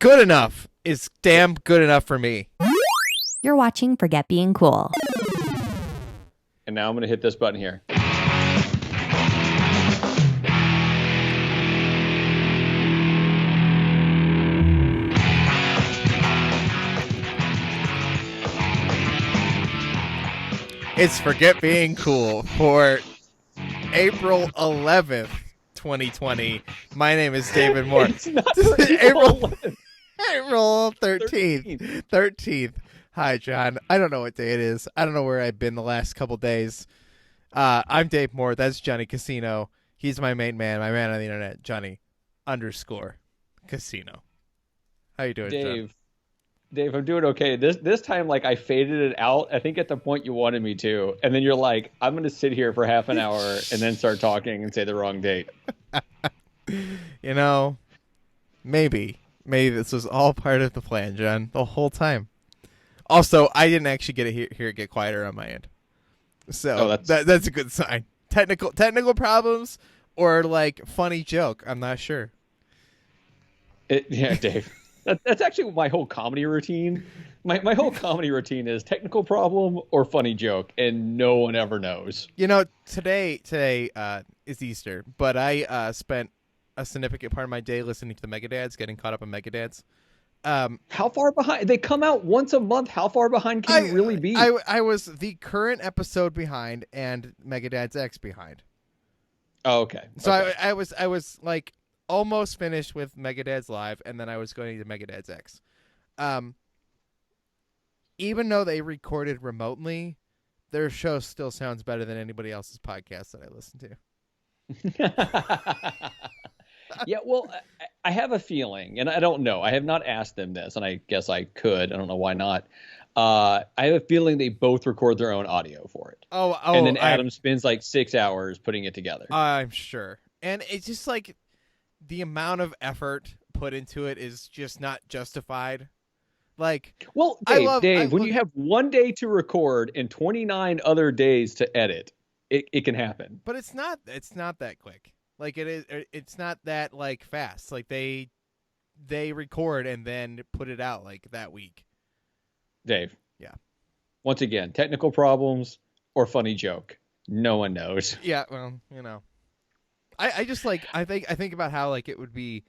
good enough is damn good enough for me. You're watching Forget Being Cool. And now I'm going to hit this button here. It's Forget Being Cool for April 11th, 2020. My name is David Moore. It's not April 11th. April 13th. 13th. Hi, John. I don't know what day it is. I don't know where I've been the last couple days. I'm Dave Moore. That's Johnny Casino. He's my main man, my man on the internet, Johnny _Casino. How you doing, John? Dave, I'm doing okay. This time, like, I faded it out, I think at the point you wanted me to. And then you're like, I'm going to sit here for half an hour and then start talking and say the wrong date. You know, maybe this was all part of the plan, John, the whole time. Also, I didn't actually get it hear it get quieter on my end. So that's a good sign. Technical problems or, like, funny joke. I'm not sure. Yeah, Dave. That's actually my whole comedy routine. My whole comedy routine is technical problem or funny joke, and no one ever knows. You know, today is Easter, but I spent a significant part of my day listening to the Megadads, getting caught up on Megadads. How far behind? They come out once a month. How far behind can you really be? I was the current episode behind and Megadads X behind. Oh, okay. So okay. I was like almost finished with Megadads Live, and then I was going to Megadads X. Even though they recorded remotely, their show still sounds better than anybody else's podcast that I listen to. Yeah, well, I have a feeling, and I don't know. I have not asked them this, and I guess I could. I don't know why not. I have a feeling they both record their own audio for it. Oh, and then Adam spends like 6 hours putting it together. I'm sure. And it's just like the amount of effort put into it is just not justified. Like, well, Dave, when you have 1 day to record and 29 other days to edit, it can happen. But it's not that quick. Like, it's not that, like, fast. Like, they record and then put it out, like, that week. Dave. Yeah. Once again, technical problems or funny joke. No one knows. Yeah, well, you know. I just, like, I think about how, like, it would be,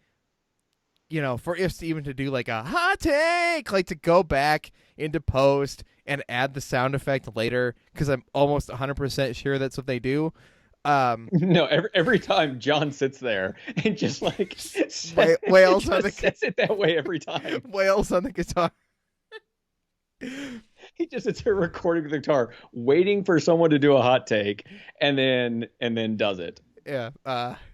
you know, for us even to do, like, a hot take, like, to go back into post and add the sound effect later, because I'm almost 100% sure that's what they do. No, every time John sits there and just like wails on says it that way every time. Wails on the guitar. He just sits here recording the guitar, waiting for someone to do a hot take, and then does it. Yeah,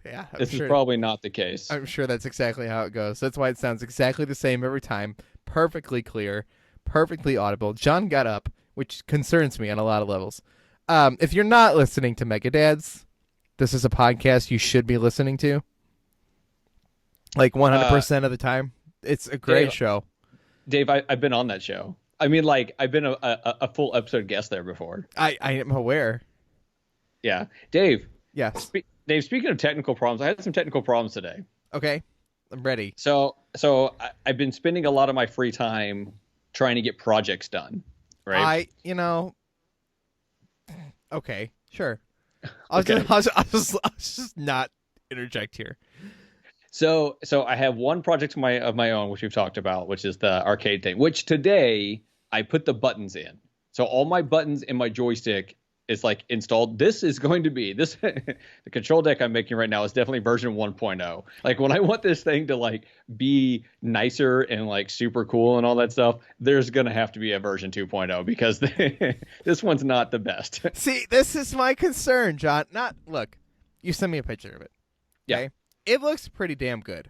yeah. This is probably not the case. I'm sure that's exactly how it goes. That's why it sounds exactly the same every time. Perfectly clear, perfectly audible. John got up, which concerns me on a lot of levels. If you're not listening to Megadads, this is a podcast you should be listening to. Like 100% of the time. It's a great show. Dave, I've been on that show. I mean, like, I've been a full episode guest there before. I am aware. Yeah. Dave. Yes. Dave, speaking of technical problems, I had some technical problems today. Okay. I'm ready. So I've been spending a lot of my free time trying to get projects done. Right? Okay, sure. I'll just not interject here. So I have one project of my own, which we've talked about, which is the arcade thing, which today I put the buttons in. So all my buttons in my joystick is like installed. This is going to be the control deck I'm making right now is definitely version 1.0. Like, when I want this thing to, like, be nicer and, like, super cool and all that stuff, there's going to have to be a version 2.0 because this one's not the best. See, this is my concern, John. Look, you send me a picture of it. Okay? Yeah. It looks pretty damn good.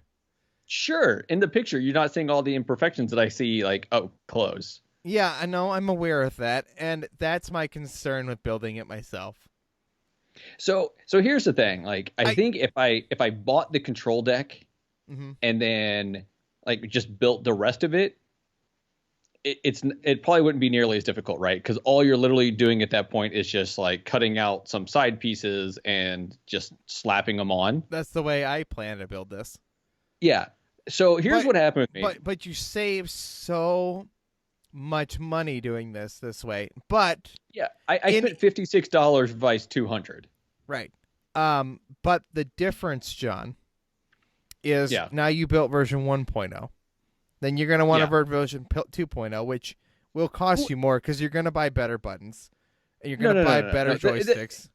Sure. In the picture, you're not seeing all the imperfections that I see, like, close. Yeah, I know. I'm aware of that, and that's my concern with building it myself. So here's the thing. Like, I think if I bought the control deck and then, like, just built the rest of it, it probably wouldn't be nearly as difficult, right? Because all you're literally doing at that point is just, like, cutting out some side pieces and just slapping them on. That's the way I plan to build this. Yeah. So here's what happened with me. But you save so much money doing this way. But yeah, I spent $56 vice 200. Right. But the difference, John, is now you built version 1.0. Then you're going to want to version 2.0, which will cost you more because you're going to buy better buttons and you're going to buy better joysticks.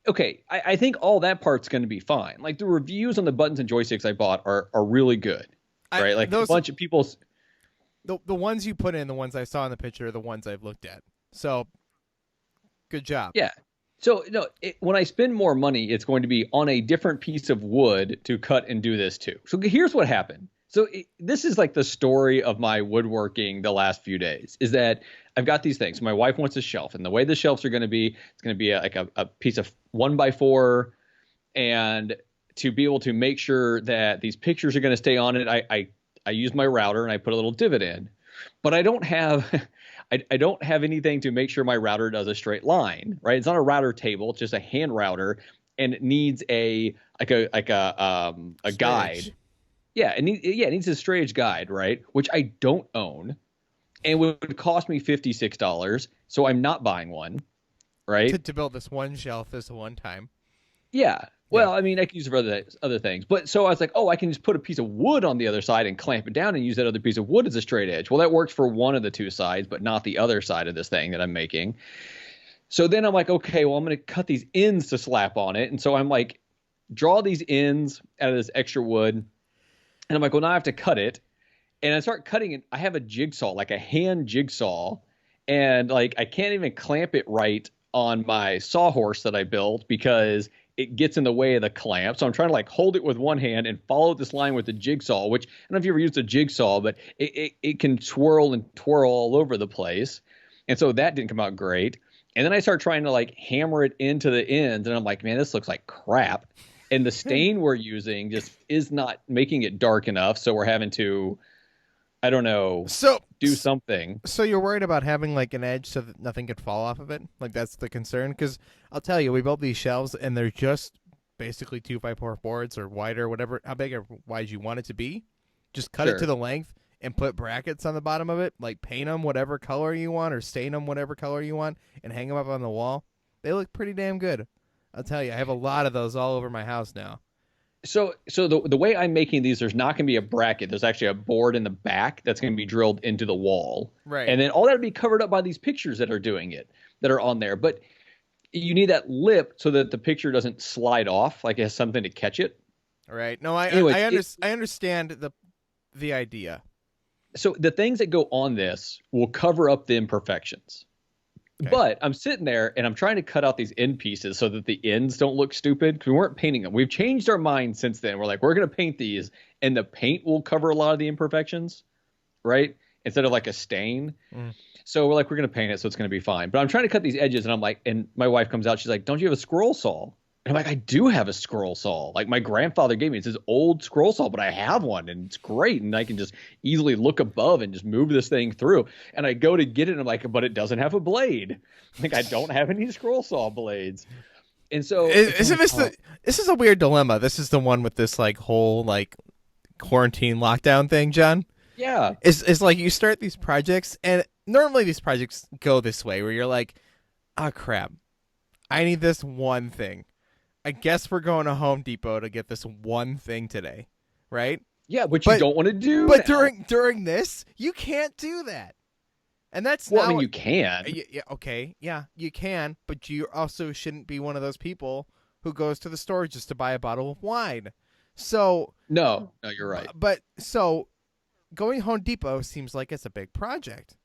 Okay, I think all that part's going to be fine. Like the reviews on the buttons and joysticks I bought are really good, right? Like a bunch of people. The ones you put in, the ones I saw in the picture, are the ones I've looked at. So, good job. Yeah. So when I spend more money, it's going to be on a different piece of wood to cut and do this too. So here's what happened. So this is like the story of my woodworking the last few days, is that I've got these things. My wife wants a shelf, and the way the shelves are going to be, it's going to be like a piece of 1x4, and to be able to make sure that these pictures are going to stay on it, I use my router and I put a little divot in, but I don't have I don't have anything to make sure my router does a straight line, right? It's not a router table; it's just a hand router, and it needs a guide. Yeah, it needs a straight edge guide, right? Which I don't own, and would cost me $56. So I'm not buying one, right? To build this one shelf this one time. Yeah. Well, I mean, I can use it for other things. But so I was like, I can just put a piece of wood on the other side and clamp it down and use that other piece of wood as a straight edge. Well, that works for one of the two sides, but not the other side of this thing that I'm making. So then I'm like, okay, well, I'm going to cut these ends to slap on it. And so I'm like, draw these ends out of this extra wood. And I'm like, well, now I have to cut it. And I start cutting it. I have a jigsaw, like a hand jigsaw. And like, I can't even clamp it right on my sawhorse that I built because it gets in the way of the clamp. So I'm trying to like hold it with one hand and follow this line with the jigsaw, which I don't know if you ever used a jigsaw, but it can swirl and twirl all over the place. And so that didn't come out great. And then I start trying to like hammer it into the ends. And I'm like, man, this looks like crap. And the stain we're using just is not making it dark enough. So we're having to, I don't know, do something. So you're worried about having like an edge so that nothing could fall off of it? Like that's the concern? Because I'll tell you, we built these shelves and they're just basically 2x4 boards or wider, whatever, how big or wide you want it to be. Just cut it to the length and put brackets on the bottom of it, like paint them whatever color you want or stain them whatever color you want and hang them up on the wall. They look pretty damn good. I'll tell you, I have a lot of those all over my house now. So the way I'm making these, there's not going to be a bracket. There's actually a board in the back that's going to be drilled into the wall. Right. And then all that will be covered up by these pictures that are doing it, that are on there. But you need that lip so that the picture doesn't slide off, like it has something to catch it. Right. No, I understand the idea. So the things that go on this will cover up the imperfections. Okay. But I'm sitting there and I'm trying to cut out these end pieces so that the ends don't look stupid because we weren't painting them. We've changed our mind since then. We're like, we're going to paint these and the paint will cover a lot of the imperfections, right? Instead of like a stain. So we're like, we're going to paint it so it's going to be fine. But I'm trying to cut these edges and I'm like, and my wife comes out. She's like, don't you have a scroll saw? And I'm like, I do have a scroll saw. Like my grandfather gave me. It's his old scroll saw, but I have one and it's great. And I can just easily look above and just move this thing through. And I go to get it and I'm like, but it doesn't have a blade. Like I don't have any scroll saw blades. And so this is a weird dilemma. This is the one with this like whole like quarantine lockdown thing, John. Yeah. It's like you start these projects and normally these projects go this way where you're like, oh crap, I need this one thing. I guess we're going to Home Depot to get this one thing today, right? Yeah, but you don't want to do. But during this, you can't do that, and that's I mean, you can. Yeah, okay, yeah, you can, but you also shouldn't be one of those people who goes to the store just to buy a bottle of wine. So no, you're right. But so going Home Depot seems like it's a big project,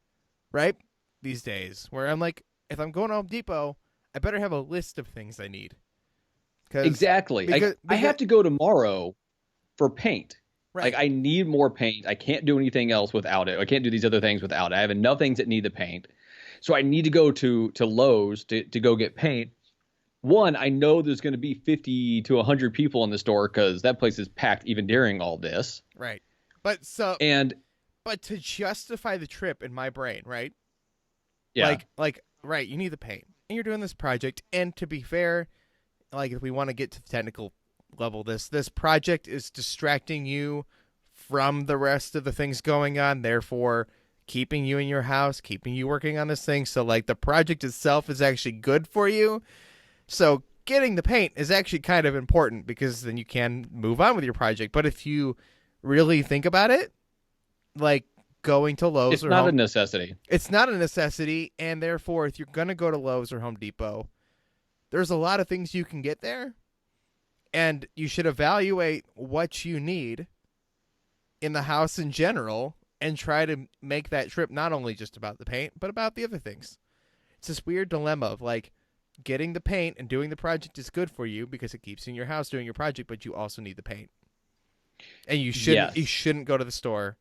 right? These days, where I'm like, if I'm going to Home Depot, I better have a list of things I need. Exactly. Because I have to go tomorrow for paint. Right. Like I need more paint. I can't do anything else without it. I can't do these other things without it. I have enough things that need the paint. So I need to go to Lowe's to go get paint. One, I know there's going to be 50 to 100 people in the store because that place is packed even during all this. Right. But to justify the trip in my brain, right? Yeah. Right, you need the paint. And you're doing this project. And to be fair, like if we want to get to the technical level, this project is distracting you from the rest of the things going on, therefore keeping you in your house, keeping you working on this thing. So like the project itself is actually good for you. So getting the paint is actually kind of important because then you can move on with your project. But if you really think about it, like going to Lowe's It's or not a necessity. it's not a necessity. And therefore, if you're going to go to Lowe's or Home Depot, there's a lot of things you can get there. And you should evaluate what you need in the house in general and try to make that trip not only just about the paint, but about the other things. It's this weird dilemma of like getting the paint and doing the project is good for you because it keeps you in your house doing your project, but you also need the paint. And you shouldn't go to the store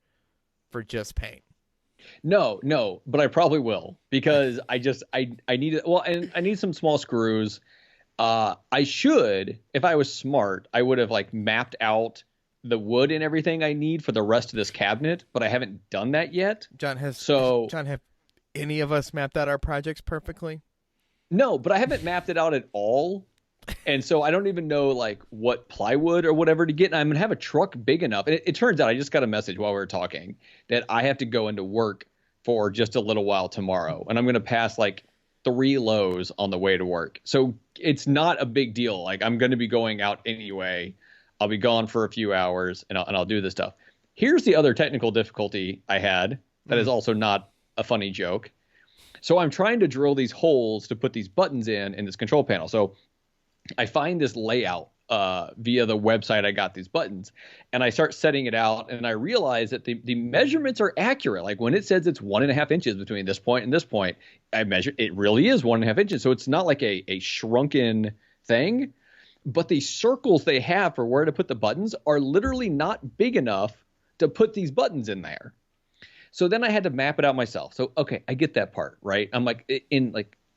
for just paint. No, but I probably will because I need it. Well, and I need some small screws. I should, if I was smart, I would have like mapped out the wood and everything I need for the rest of this cabinet, but I haven't done that yet. John, have any of us mapped out our projects perfectly? No, but I haven't mapped it out at all. And so I don't even know like what plywood or whatever to get. And I'm going to have a truck big enough. And it turns out I just got a message while we were talking that I have to go into work for just a little while tomorrow. And I'm going to pass like 3 Lowe's on the way to work. So it's not a big deal. Like I'm going to be going out anyway. I'll be gone for a few hours and I'll do this stuff. Here's the other technical difficulty I had that is also not a funny joke. So I'm trying to drill these holes to put these buttons in this control panel. So I find this layout via the website I got these buttons, and I start setting it out, and I realize that the measurements are accurate. Like when it says it's 1.5 inches between this point and this point, I measure it really is 1.5 inches. So it's not like a shrunken thing, but the circles they have for where to put the buttons are literally not big enough to put these buttons in there. So then I had to map it out myself. So, okay, I get that part, right? I'm like,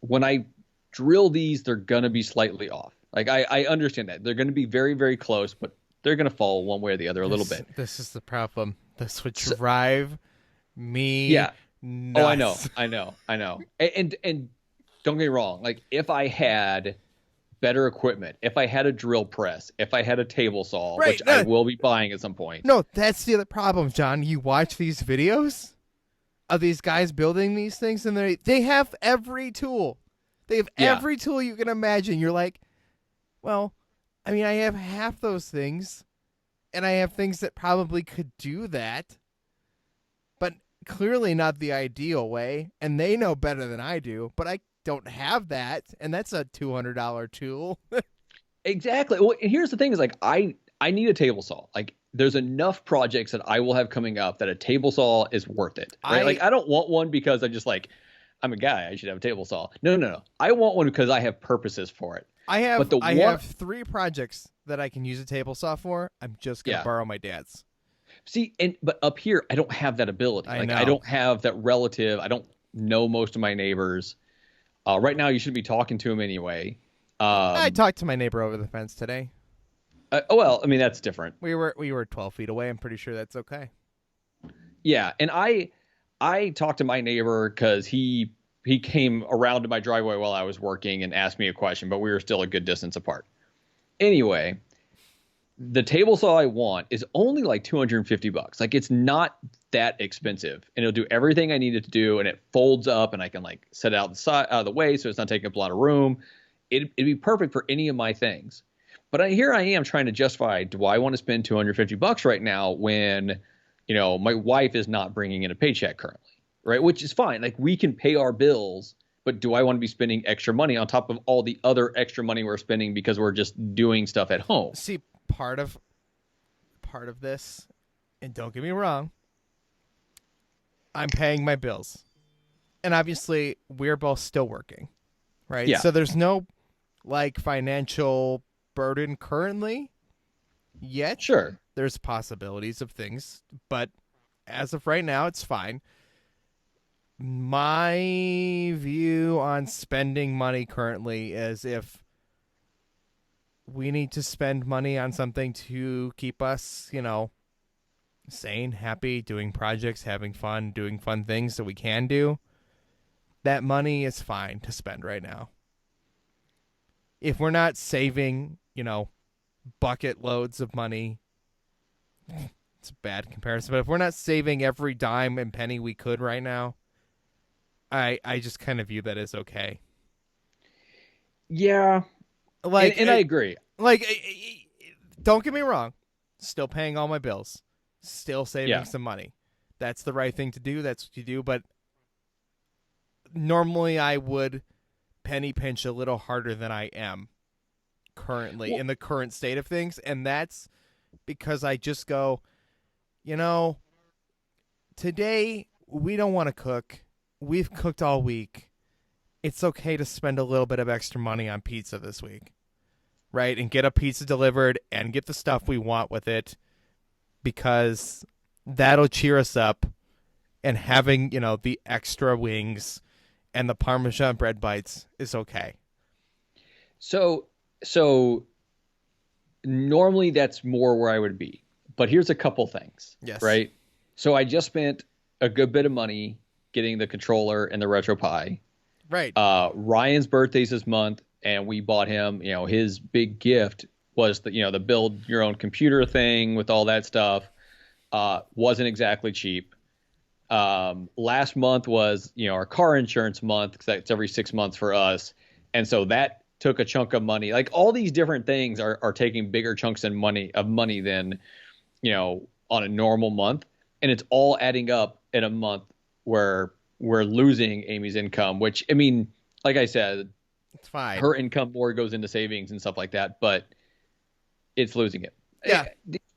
when I drill these, they're going to be slightly off. Like, I understand that. They're going to be very, very close, but they're going to fall one way or the other a little bit. This is the problem. This would drive me nuts. Oh, I know. And don't get me wrong. Like, if I had better equipment, if I had a drill press, if I had a table saw, which I will be buying at some point. No, that's the other problem, John. You watch these videos of these guys building these things, and they have every tool. They have every tool you can imagine. You're like, well, I mean, I have half those things, and I have things that probably could do that, but clearly not the ideal way, and they know better than I do, but I don't have that, and that's a $200 tool. Exactly. Well, and here's the thing is like I need a table saw. Like there's enough projects that I will have coming up that a table saw is worth it. Right? I don't want one because I'm just like, I'm a guy, I should have a table saw. No. I want one because I have purposes for it. I have 3 projects that I can use a table saw for. I'm just going to borrow my dad's. See, but up here, I don't have that ability. I don't have that relative. I don't know most of my neighbors. Right now, you should be talking to him anyway. I talked to my neighbor over the fence today. Well, I mean, that's different. We were 12 feet away. I'm pretty sure that's okay. Yeah, and I talked to my neighbor because he came around to my driveway while I was working and asked me a question, but we were still a good distance apart. Anyway, the table saw I want is only like $250. Like it's not that expensive, and it'll do everything I need it to do, and it folds up, and I can like set it out of the way so it's not taking up a lot of room. It'd be perfect for any of my things. But here I am trying to justify, do I want to spend $250 right now when, my wife is not bringing in a paycheck currently? Right, which is fine. Like we can pay our bills, but do I want to be spending extra money on top of all the other extra money we're spending because we're just doing stuff at home? See, part of this, and don't get me wrong, I'm paying my bills, and obviously we're both still working, right? Yeah. So there's no like financial burden currently yet. Sure, there's possibilities of things, but as of right now, it's fine. My view on spending money currently is if we need to spend money on something to keep us, sane, happy, doing projects, having fun, doing fun things that we can do, that money is fine to spend right now. If we're not saving, bucket loads of money, it's a bad comparison, but if we're not saving every dime and penny we could right now, I just kind of view that as okay. Yeah. Like, and I agree. Like, don't get me wrong. Still paying all my bills. Still saving some money. That's the right thing to do. That's what you do. But normally I would penny pinch a little harder than I am currently in the current state of things. And that's because I just go, today we don't want to cook. We've cooked all week. It's okay to spend a little bit of extra money on pizza this week. Right? And get a pizza delivered and get the stuff we want with it, because that'll cheer us up. And having, the extra wings and the Parmesan bread bites is okay. So normally that's more where I would be. But here's a couple things. Yes. Right? So I just spent a good bit of money getting the controller and the RetroPie. Right. Ryan's birthday's this month. And we bought him, his big gift was the build your own computer thing with all that stuff. Wasn't exactly cheap. Last month was, our car insurance month, because that's every 6 months for us. And so that took a chunk of money. Like, all these different things are taking bigger chunks of money than, on a normal month. And it's all adding up in a month where we're losing Amy's income, which, I mean, like I said, it's fine. Her income more goes into savings and stuff like that, but it's losing it. Yeah.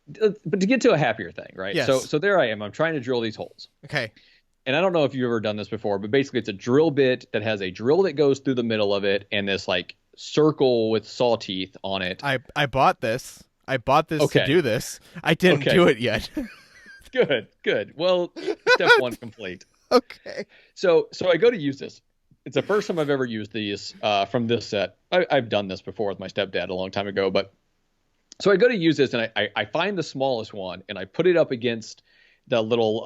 But to get to a happier thing, right? Yes. So there I am. I'm trying to drill these holes. Okay. And I don't know if you've ever done this before, but basically it's a drill bit that has a drill that goes through the middle of it and this like circle with saw teeth on it. I bought this. To do this. I didn't do it yet. Good. Well, step one complete. Okay. So I go to use this. It's the first time I've ever used these from this set. I've done this before with my stepdad a long time ago, but so I go to use this and I find the smallest one and I put it up against the little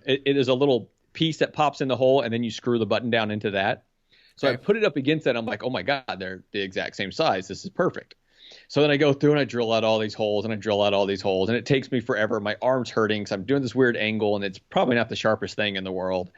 it is a little piece that pops in the hole and then you screw the button down into that. So I put it up against that. I'm like, oh my God, they're the exact same size. This is perfect. So then I go through and I drill out all these holes and it takes me forever. My arm's hurting because I'm doing this weird angle and it's probably not the sharpest thing in the world.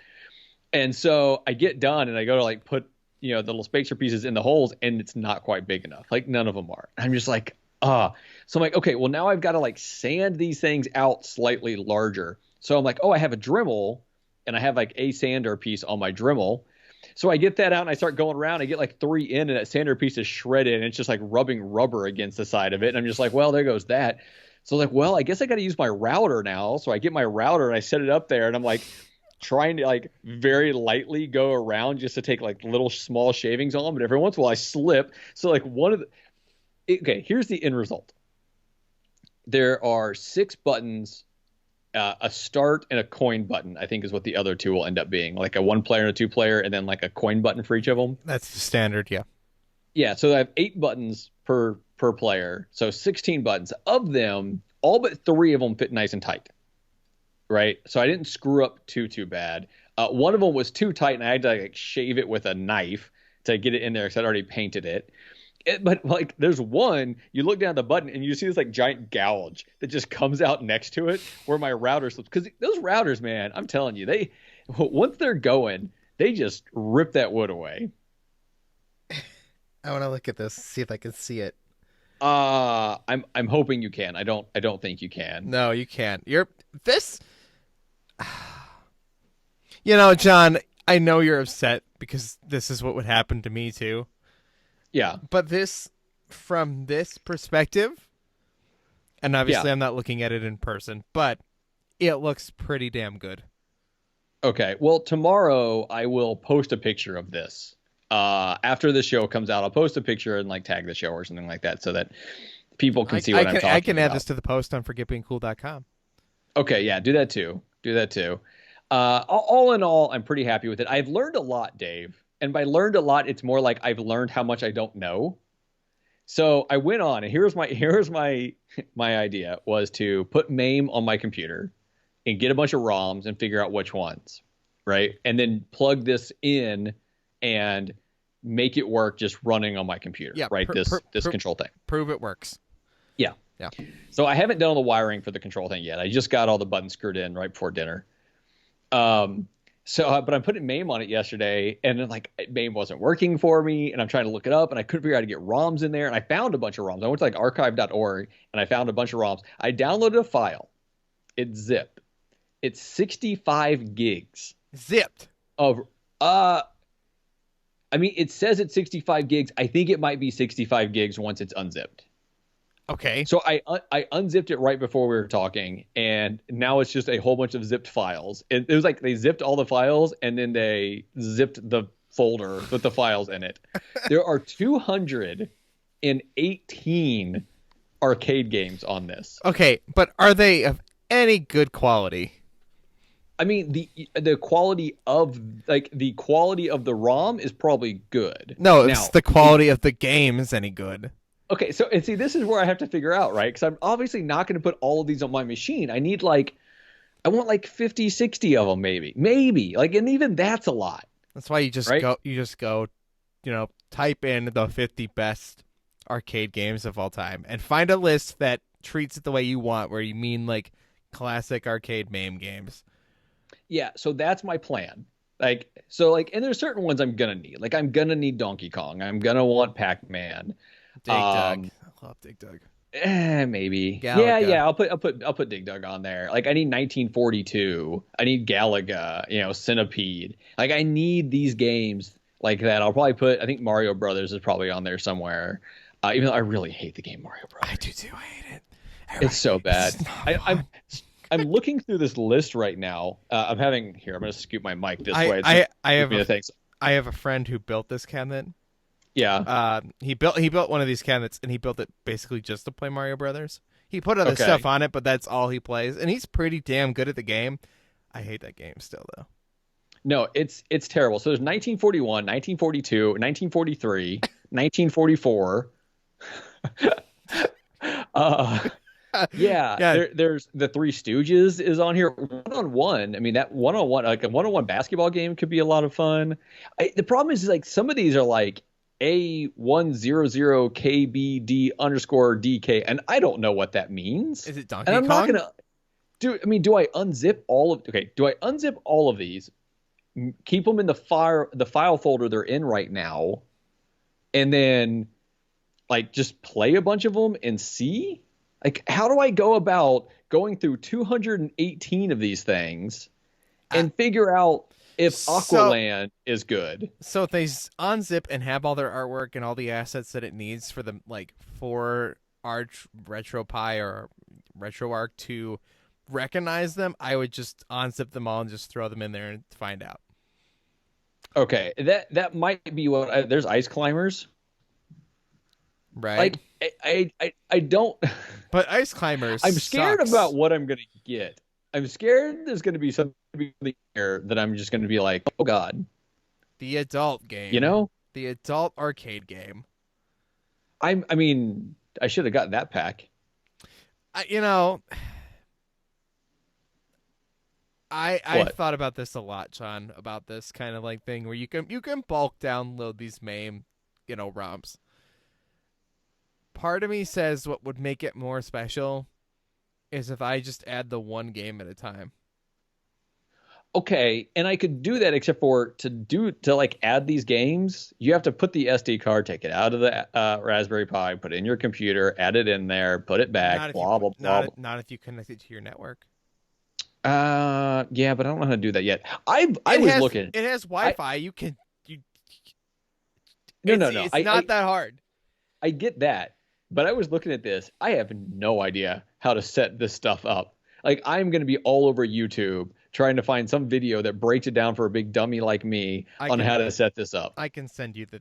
And so I get done and I go to like put, the little spacer pieces in the holes and it's not quite big enough. Like none of them are. I'm just like, So I'm like, okay, well now I've got to like sand these things out slightly larger. So I'm like, I have a Dremel and I have like a sander piece on my Dremel. So I get that out and I start going around. I get like 3 in and that sander piece is shredded and it's just like rubbing rubber against the side of it. And I'm just like, well, there goes that. So like, well, I guess I got to use my router now. So I get my router and I set it up there and I'm like, trying to like very lightly go around just to take like little small shavings on, but every once in a while I slip. So like here's the end result. There are 6 buttons, a start and a coin button, I think is what the other 2 will end up being, like a 1-player and a 2-player, and then like a coin button for each of them. That's the standard. Yeah. Yeah. So I have 8 buttons per player. So 16 buttons. Of them, all but 3 of them fit nice and tight. Right. So I didn't screw up too bad. One of them was too tight and I had to like shave it with a knife to get it in there because I'd already painted it. But like there's one, you look down at the button and you see this like giant gouge that just comes out next to it where my router slips. Because those routers, man, I'm telling you, once they're going, they just rip that wood away. I want to look at this, see if I can see it. I'm hoping you can. I don't think you can. No, you can't. John, I know you're upset because this is what would happen to me too. Yeah. But from this perspective, and obviously I'm not looking at it in person, but it looks pretty damn good. Okay. Well, tomorrow I will post a picture of this. After the show comes out, I'll post a picture and like tag the show or something like that so that people can see what I'm talking about. I can add this to the post on forgetbeingcool.com. Okay, yeah, do that too. All in all, I'm pretty happy with it. I've learned a lot, Dave. And by learned a lot, it's more like I've learned how much I don't know. So I went on, and here's my idea was to put MAME on my computer and get a bunch of ROMs and figure out which ones, right? And then plug this in and make it work just running on my computer, right? This control thing. Prove it works. Yeah. Yeah. So I haven't done all the wiring for the control thing yet. I just got all the buttons screwed in right before dinner. But I'm putting MAME on it yesterday, and then like MAME wasn't working for me, and I'm trying to look it up, and I couldn't figure out how to get ROMs in there, and I found a bunch of ROMs. I went to like archive.org, and I found a bunch of ROMs. I downloaded a file. It's zipped. It's 65 gigs. Zipped. Of I mean, it says it's 65 gigs. I think it might be 65 gigs once it's unzipped. Okay. So I unzipped it right before we were talking, and now it's just a whole bunch of zipped files. It was like they zipped all the files, and then they zipped the folder with the files in it. There are 218 arcade games on this. Okay, but are they of any good quality? I mean, the quality of the ROM is probably good. No, it's the quality of the game is any good. Okay, so and see, this is where I have to figure out, right? Because I'm obviously not going to put all of these on my machine. I want like 50, 60 of them, maybe. Like, and even that's a lot. That's why you just go, type in the 50 best arcade games of all time and find a list that treats it the way you want, where you mean like classic arcade MAME games. Yeah, so that's my plan. And there's certain ones I'm gonna need. Like, I'm gonna need Donkey Kong. I'm gonna want Pac-Man. Dig Dug. I love Dig Dug. Maybe. Galaga. Yeah. I'll put Dig Dug on there. Like, I need 1942. I need Galaga. Centipede. Like, I need these games like that. I think Mario Brothers is probably on there somewhere. Even though I really hate the game Mario Brothers. I do too. I hate it. It's so bad. I'm looking through this list right now. I'm going to scoop my mic this way. I have a friend who built this cabinet. Yeah. He built one of these cabinets, and he built it basically just to play Mario Brothers. He put other stuff on it, but that's all he plays, and he's pretty damn good at the game. I hate that game still, though. No, it's terrible. So there's 1941, 1942, 1943, 1944. Yeah. There's the Three Stooges is on here. One-on-one. I mean, that one-on-one, like a one-on-one basketball game could be a lot of fun. The problem is like some of these are like A100KBD_DK, and I don't know what that means. Is it Donkey Kong? I'm not gonna do. I mean, do I unzip all of? Okay, do I unzip all of these? Keep them in the file folder they're in right now, and then like just play a bunch of them and see. Like, how do I go about going through 218 of these things and figure out if Aqualand is good? So if they unzip and have all their artwork and all the assets that it needs for the for Arch RetroPie or RetroArch to recognize them, I would just unzip them all and just throw them in there and find out. Okay, that might be what there's Ice Climbers. Right. Like I don't. But Ice Climbers. I'm scared about what I'm gonna get. I'm scared there's gonna be something here that I'm just gonna be like, oh god. The adult game. The adult arcade game. I mean, I should have gotten that pack. I thought about this a lot, John. About this kind of like thing where you can bulk download these MAME, ROMs. Part of me says what would make it more special is if I just add the one game at a time. Okay, and I could do that, except for to add these games, you have to put the SD card, take it out of the Raspberry Pi, put it in your computer, add it in there, put it back, Not if you connect it to your network. Yeah, but I don't know how to do that yet. I was looking. It has Wi-Fi. No. It's not that hard. I get that. But I was looking at this. I have no idea how to set this stuff up. Like, I'm going to be all over YouTube trying to find some video that breaks it down for a big dummy like me on how to set this up. I can send you the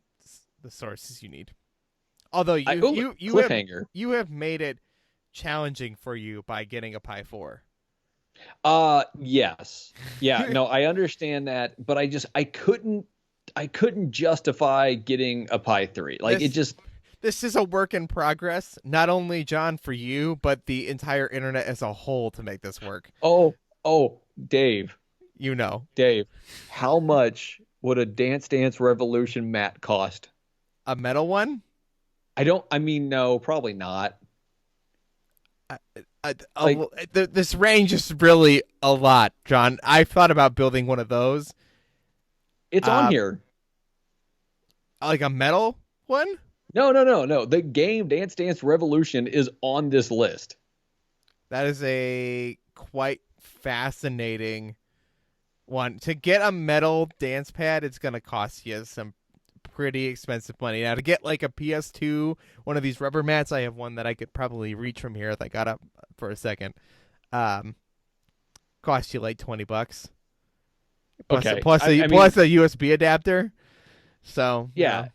sources you need. Although you have made it challenging for you by getting a Pi 4. Yes. Yeah, no, I understand that, but I couldn't justify getting a Pi 3. This is a work in progress, not only, John, for you, but the entire internet as a whole to make this work. Oh, Dave. Dave, how much would a Dance Dance Revolution mat cost? A metal one? No, probably not. This range is really a lot, John. I thought about building one of those. It's on here. Like a metal one? No. The game Dance Dance Revolution is on this list. That is a quite fascinating one. To get a metal dance pad, it's going to cost you some pretty expensive money. Now, to get like a PS2, one of these rubber mats, I have one that I could probably reach from here if I got up for a second. Cost you like $20. Plus, Okay. plus a USB adapter. So yeah.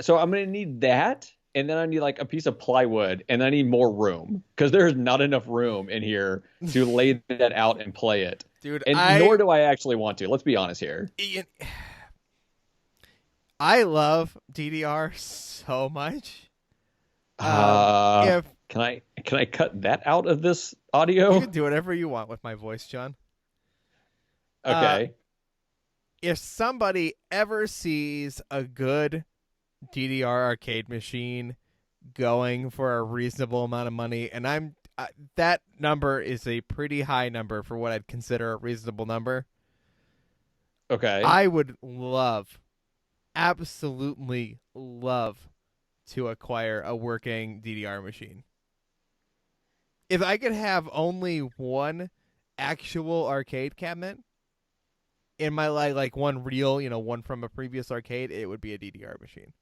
So I'm gonna need that, and then I need like a piece of plywood, and I need more room because there's not enough room in here to lay that out and play it. Dude, and nor do I actually want to. Let's be honest here. I love DDR so much. Can I cut that out of this audio? You can do whatever you want with my voice, John. Okay. If somebody ever sees a good DDR arcade machine going for a reasonable amount of money, and that number is a pretty high number for what I'd consider a reasonable number. Okay. I would absolutely love to acquire a working DDR machine. If I could have only one actual arcade cabinet in my life, like one real, one from a previous arcade, it would be a DDR machine.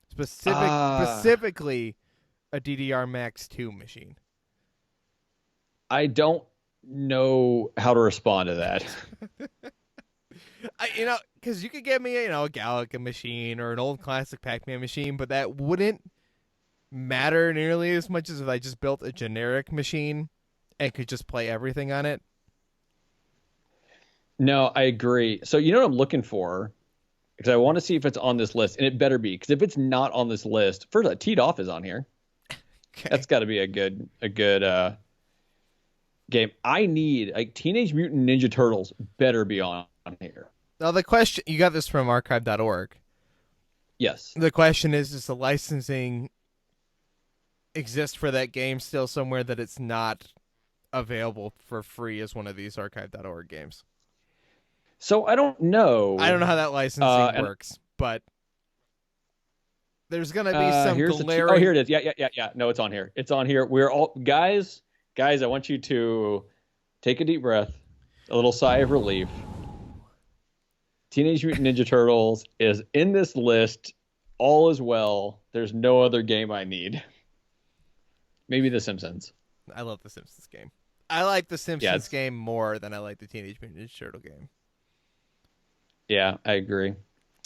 Specifically a DDR Max 2 machine. I don't know how to respond to that. Because you could get me, a Galaga machine or an old classic Pac-Man machine, but that wouldn't matter nearly as much as if I just built a generic machine and could just play everything on it. No, I agree. So you know what I'm looking for? Because I want to see if it's on this list, and it better be. Because if it's not on this list, first of all, Teed Off is on here. Okay. That's got to be a good game. I need Teenage Mutant Ninja Turtles better be on here. Now the question, you got this from archive.org. Yes. The question is, does the licensing exist for that game still somewhere that it's not available for free as one of these archive.org games? So I don't know. I don't know how that licensing works, but there's going to be some glaring... here it is. Yeah. No, it's on here. It's on here. We're all... Guys, I want you to take a deep breath, a little sigh of relief. Teenage Mutant Ninja Turtles is in this list. All is well. There's no other game I need. Maybe The Simpsons. I love The Simpsons game. I like The Simpsons game more than I like the Teenage Mutant Ninja Turtle game. Yeah, I agree.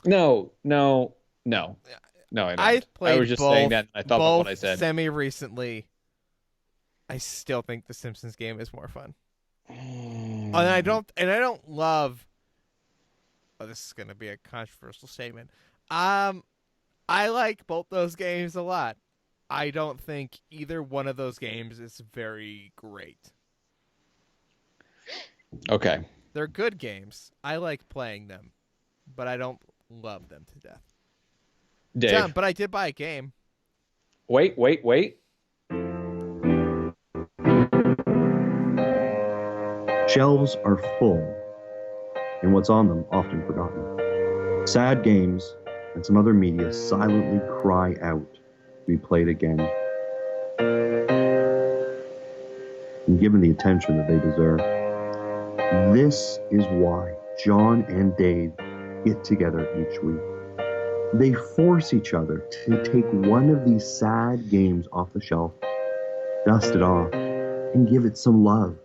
No, I don't. I was just saying that. I thought about what I said. Semi-recently, I still think the Simpsons game is more fun. And I don't love. Oh, this is going to be a controversial statement. I like both those games a lot. I don't think either one of those games is very great. Okay. They're good games. I like playing them, but I don't love them to death. Dave. John, but I did buy a game. Wait. Shelves are full, and what's on them often forgotten. Sad games and some other media silently cry out to be played again and given the attention that they deserve. This is why John and Dave get together each week. They force each other to take one of these sad games off the shelf, dust it off, and give it some love.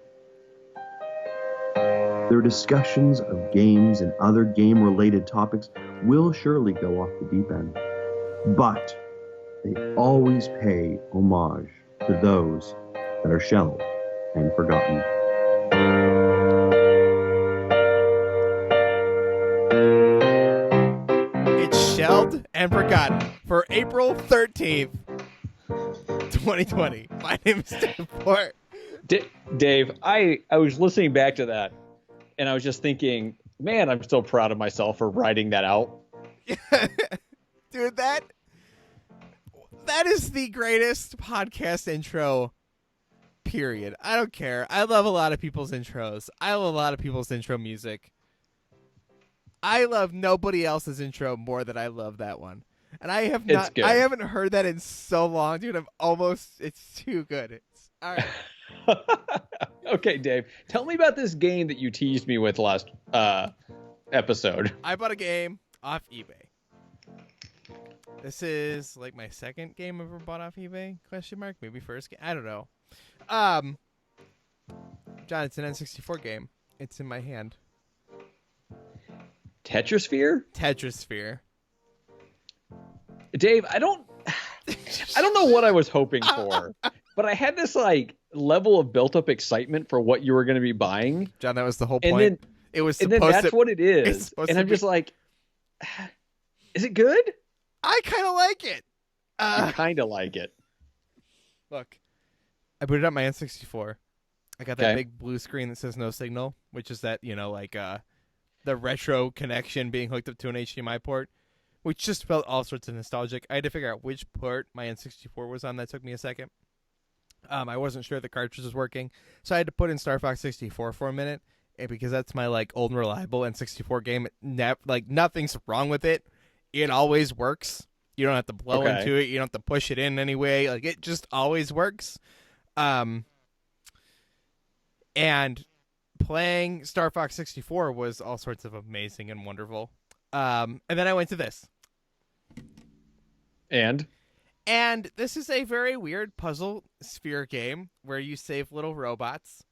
Their discussions of games and other game-related topics will surely go off the deep end, but they always pay homage to those that are shelved and forgotten. It's shelved and forgotten for April 13th, 2020. My name is Dave Port. Dave, I was listening back to that, and I was just thinking, man, I'm so proud of myself for writing that out. Dude, that is the greatest podcast intro, Period. I don't care. I love a lot of people's intros. I love a lot of people's intro music. I love nobody else's intro more than I love that one. And I have not. I haven't heard that in so long, dude. It's too good. It's all right. Okay, Dave. Tell me about this game that you teased me with last episode. I bought a game off eBay. This is like my second game I've ever bought off eBay? Question mark? Maybe first game? I don't know. John, it's an N64 game. It's in my hand. Tetris-here? Tetris-here. Dave, I don't know what I was hoping for, but I had this like level of built-up excitement for what you were going to be buying. John, that was the whole point. And then, it was and then that's what it is. And I'm just like, is it good? I kind of like it. You kind of like it. Look, I booted up my N64. I got that big blue screen that says no signal, which is that, the retro connection being hooked up to an HDMI port, which just felt all sorts of nostalgic. I had to figure out which port my N64 was on. That took me a second. I wasn't sure the cartridge was working, so I had to put in Star Fox 64 for a minute, and because that's my old and reliable N64 game. Nothing's wrong with it. It always works. You don't have to blow into it. You don't have to push it in anyway. It just always works. And playing Star Fox 64 was all sorts of amazing and wonderful. And then I went to this. And this is a very weird puzzle sphere game where you save little robots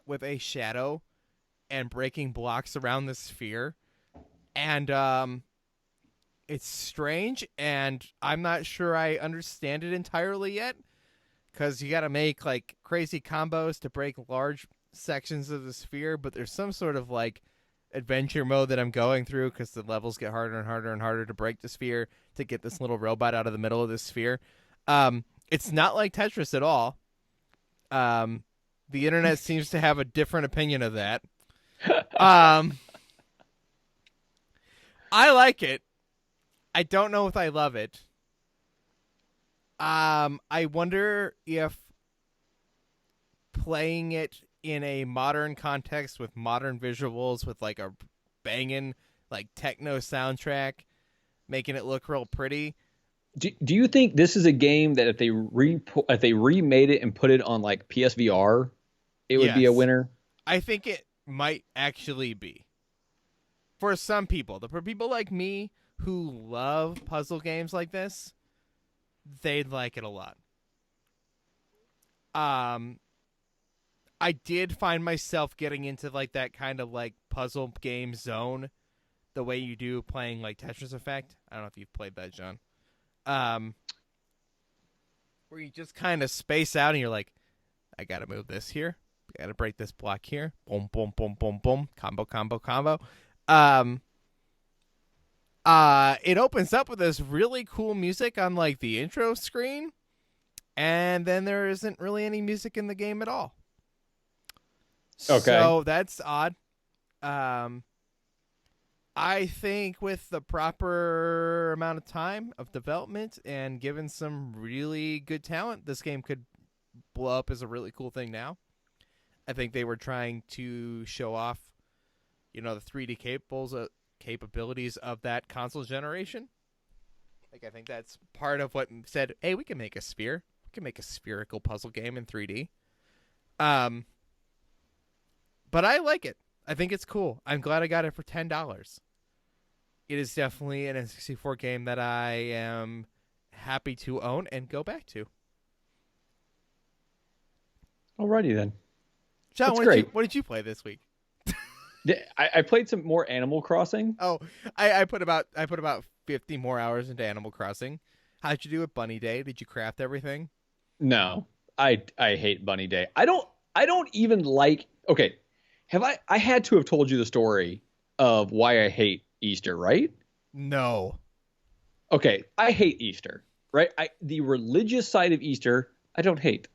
with a shadow and breaking blocks around the sphere. And it's strange, and I'm not sure I understand it entirely yet, because you got to make crazy combos to break large sections of the sphere, but there's some sort of adventure mode that I'm going through because the levels get harder and harder and harder to break the sphere to get this little robot out of the middle of the sphere. It's not like Tetris at all. The internet seems to have a different opinion of that. I like it. I don't know if I love it. I wonder if playing it in a modern context with modern visuals with a banging techno soundtrack, making it look real pretty. Do you think this is a game that if they remade it and put it on PSVR, it would be a winner? I think it might actually be. For some people, for people like me who love puzzle games like this, they'd like it a lot. I did find myself getting into that kind of puzzle game zone, the way you do playing Tetris Effect. I don't know if you've played that, John. Where you just kind of space out and you're like, I gotta move this here, I gotta break this block here, boom, boom, boom, boom, boom, combo, combo, combo. It opens up with this really cool music on the intro screen, and then there isn't really any music in the game at all. Okay. So that's odd. I think with the proper amount of time of development and given some really good talent, this game could blow up as a really cool thing now. I think they were trying to show off, the 3D capabilities of that console generation. I think that's part of what said, hey, we can make a sphere. We can make a spherical puzzle game in 3D. But I like it. I think it's cool. I'm glad I got it for $10. It is definitely an N64 game that I am happy to own and go back to. Alrighty then. John, what did you play this week? I played some more Animal Crossing. Oh, I put about 50 more hours into Animal Crossing. How'd you do with Bunny Day? Did you craft everything? No, I hate Bunny Day. I don't even like. Okay, I had to have told you the story of why I hate Easter, right? No. Okay, I hate Easter, right? The religious side of Easter, I don't hate.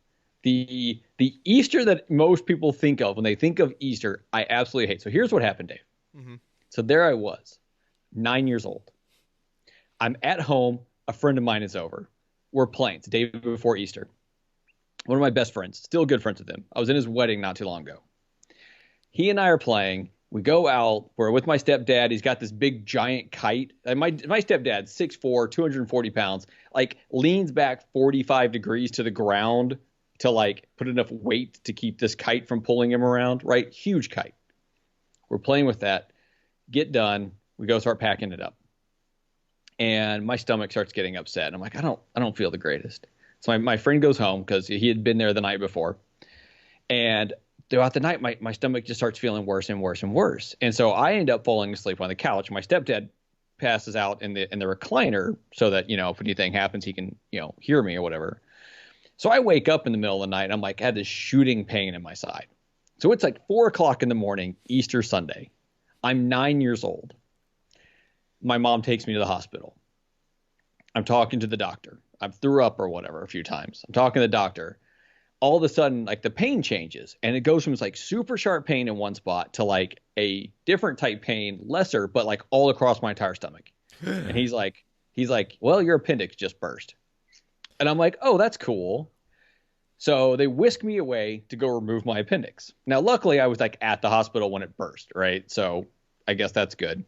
The Easter that most people think of when they think of Easter, I absolutely hate. So here's what happened, Dave. Mm-hmm. So there I was, 9 years old. I'm at home. A friend of mine is over. We're playing. It's the day before Easter. one of my best friends, still good friends with him. I was in his wedding not too long ago. He and I are playing. We go out. We're with my stepdad. He's got this big giant kite. And my stepdad's 6'4", 240 pounds, like leans back 45 degrees to the ground to like put enough weight to keep this kite from pulling him around, right? Huge kite. We're playing with that. Get done. We go start packing it up. And my stomach starts getting upset. I'm like, I don't feel the greatest. So my friend goes home because he had been there the night before. And throughout the night, my stomach just starts feeling worse and worse and worse. And so I end up falling asleep on the couch. My stepdad passes out in the recliner so that, if anything happens, he can, hear me or whatever. So I wake up in the middle of the night and I'm like, I had this shooting pain in my side. So it's like 4:00 in the morning, Easter Sunday. I'm 9 years old. My mom takes me to the hospital. I'm talking to the doctor. I threw up or whatever a few times. I'm talking to the doctor. All of a sudden, like the pain changes and it goes from this like super sharp pain in one spot to like a different type pain, lesser, but like all across my entire stomach. And he's like, well, your appendix just burst. And I'm like, oh, that's cool. So they whisk me away to go remove my appendix. Now, luckily, I was like at the hospital when it burst, right? So I guess that's good.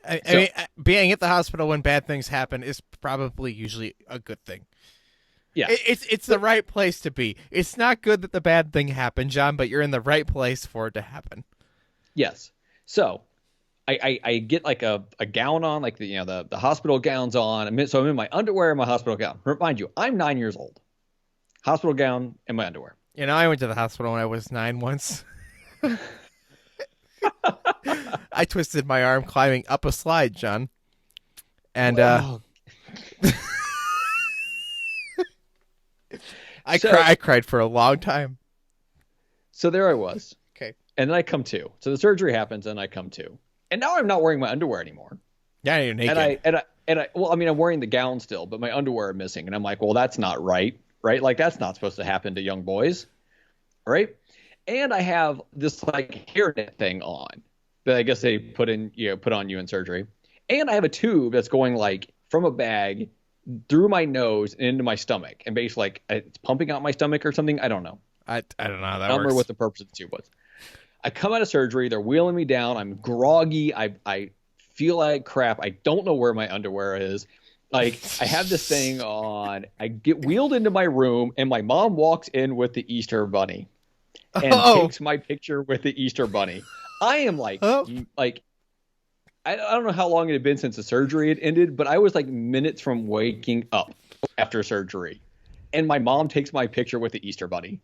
I mean, being at the hospital when bad things happen is probably usually a good thing. Yeah, it's the right place to be. It's not good that the bad thing happened, John, but you're in the right place for it to happen. Yes. So I get like a gown on, like the hospital gown's on. So I'm in my underwear and my hospital gown. Remind you, I'm 9 years old. Hospital gown and my underwear. I went to the hospital when I was 9 once. I twisted my arm climbing up a slide, John. And I cried for a long time. So there I was. Okay. And then I come to. So the surgery happens and I come to. And now I'm not wearing my underwear anymore. Yeah, you're naked. And I well, I mean, I'm wearing the gown still, but my underwear are missing. And I'm like, well, that's not right. Right? Like that's not supposed to happen to young boys. Right? And I have this like hairnet thing on that I guess they put on you in surgery. And I have a tube that's going like from a bag through my nose and into my stomach, and basically like it's pumping out my stomach or something. I don't know. I don't know how that I don't remember works. what the purpose of the tube was. I come out of surgery. They're wheeling me down. I'm groggy. I feel like crap. I don't know where my underwear is. Like I have this thing on. I get wheeled into my room, and my mom walks in with the Easter bunny and takes my picture with the Easter bunny. I am like, I don't know how long it had been since the surgery had ended, but I was like minutes from waking up after surgery. And my mom takes my picture with the Easter bunny.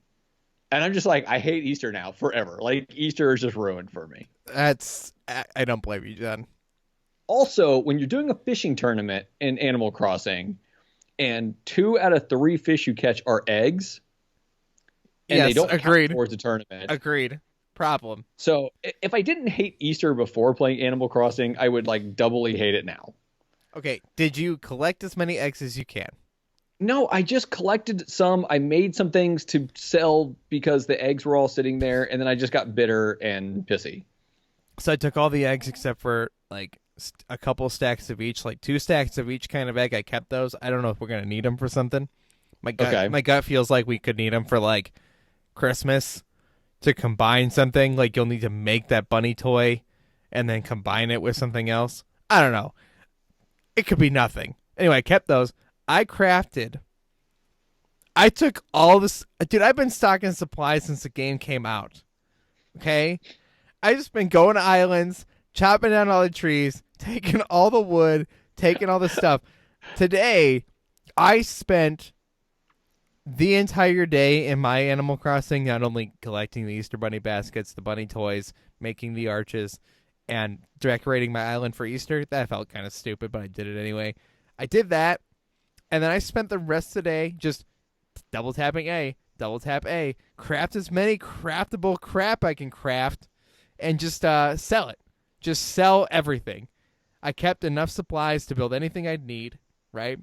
And I'm just like, I hate Easter now forever. Like Easter is just ruined for me. I don't blame you, John. Also, when you're doing a fishing tournament in Animal Crossing and 2 out of 3 fish you catch are eggs, and they don't count towards the tournament. Agreed. Problem. So if I didn't hate Easter before playing Animal Crossing, I would like doubly hate it now. Okay, did you collect as many eggs as you can? No, I just collected some. I made some things to sell because the eggs were all sitting there, and then I just got bitter and pissy. So I took all the eggs except for like a couple stacks of each, like 2 stacks of each kind of egg. I kept those. I don't know if we're gonna need them for something. My gut feels like we could need them for like Christmas to combine something. Like you'll need to make that bunny toy and then combine it with something else. I don't know. It could be nothing. Anyway, I kept those. I took all this. Dude, I've been stocking supplies since the game came out. Okay? I just been going to islands, chopping down all the trees, taking all the wood, taking all the stuff. Today, I spent the entire day in my Animal Crossing not only collecting the Easter Bunny baskets, the bunny toys, making the arches, and decorating my island for Easter. That felt kind of stupid, but I did it anyway. I did that, and then I spent the rest of the day just double tapping A, craft as many craftable crap I can craft, and just sell it. Just sell everything. I kept enough supplies to build anything I'd need, right?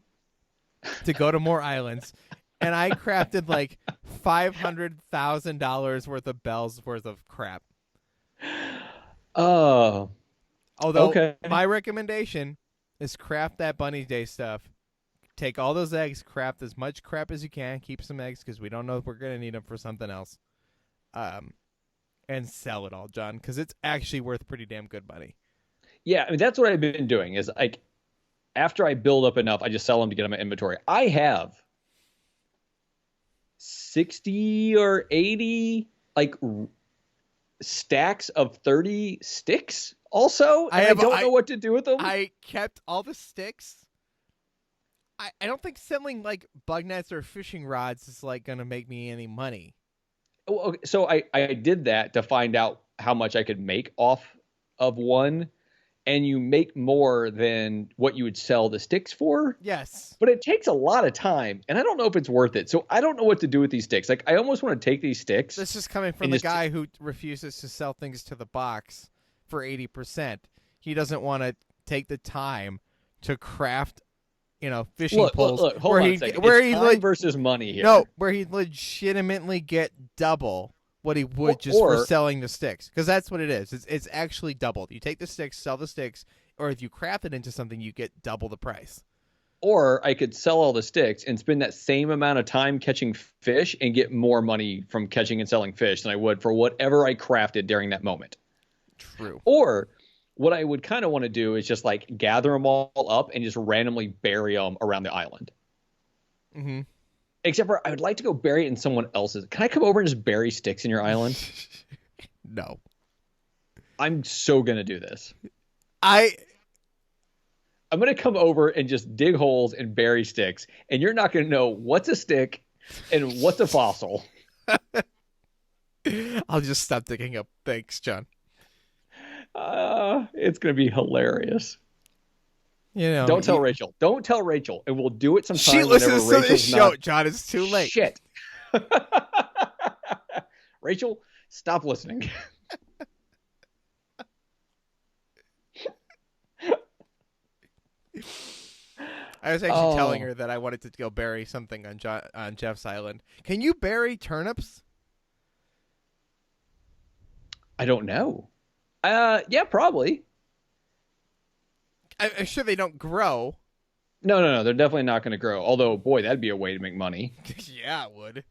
To go to more islands. And I crafted like $500,000 worth of bells worth of crap. Oh. Although my recommendation is craft that Bunny Day stuff. take all those eggs, craft as much crap as you can, keep some eggs because we don't know if we're going to need them for something else, and sell it all, John, because it's actually worth pretty damn good money. Yeah, I mean, that's what I've been doing is like after I build up enough, I just sell them to get them in inventory. I have 60 or 80 like stacks of 30 sticks also. I don't know what to do with them. I kept all the sticks. I don't think selling like bug nets or fishing rods is like going to make me any money. Okay, so I did that to find out how much I could make off of one. And you make more than what you would sell the sticks for. Yes. But it takes a lot of time, and I don't know if it's worth it. So I don't know what to do with these sticks. Like, I almost want to take these sticks. This is coming from the guy who refuses to sell things to the box for 80%. He doesn't want to take the time to craft, fishing poles. Look, hold on a second. It's time versus money here. No, where he'd legitimately get double what he would for selling the sticks, because that's what it is. It's actually doubled. You take the sticks, sell the sticks, or if you craft it into something, you get double the price. Or I could sell all the sticks and spend that same amount of time catching fish and get more money from catching and selling fish than I would for whatever I crafted during that moment. True. Or what I would kind of want to do is just like gather them all up and just randomly bury them around the island. Mm-hmm. Except for I would like to go bury it in someone else's. Can I come over and just bury sticks in your island? No. I'm so going to do this. I'm going to come over and just dig holes and bury sticks. And you're not going to know what's a stick and what's a fossil. I'll just stop digging up. Thanks, John. It's going to be hilarious. Don't tell Rachel. Don't tell Rachel, and we'll do it sometime. She listens to this show, John. It's too late. Shit. Rachel, stop listening. I was actually telling her that I wanted to go bury something on Jeff's island. Can you bury turnips? I don't know. Yeah, probably. I'm sure they don't grow. No. They're definitely not going to grow. Although, boy, that'd be a way to make money. Yeah, it would.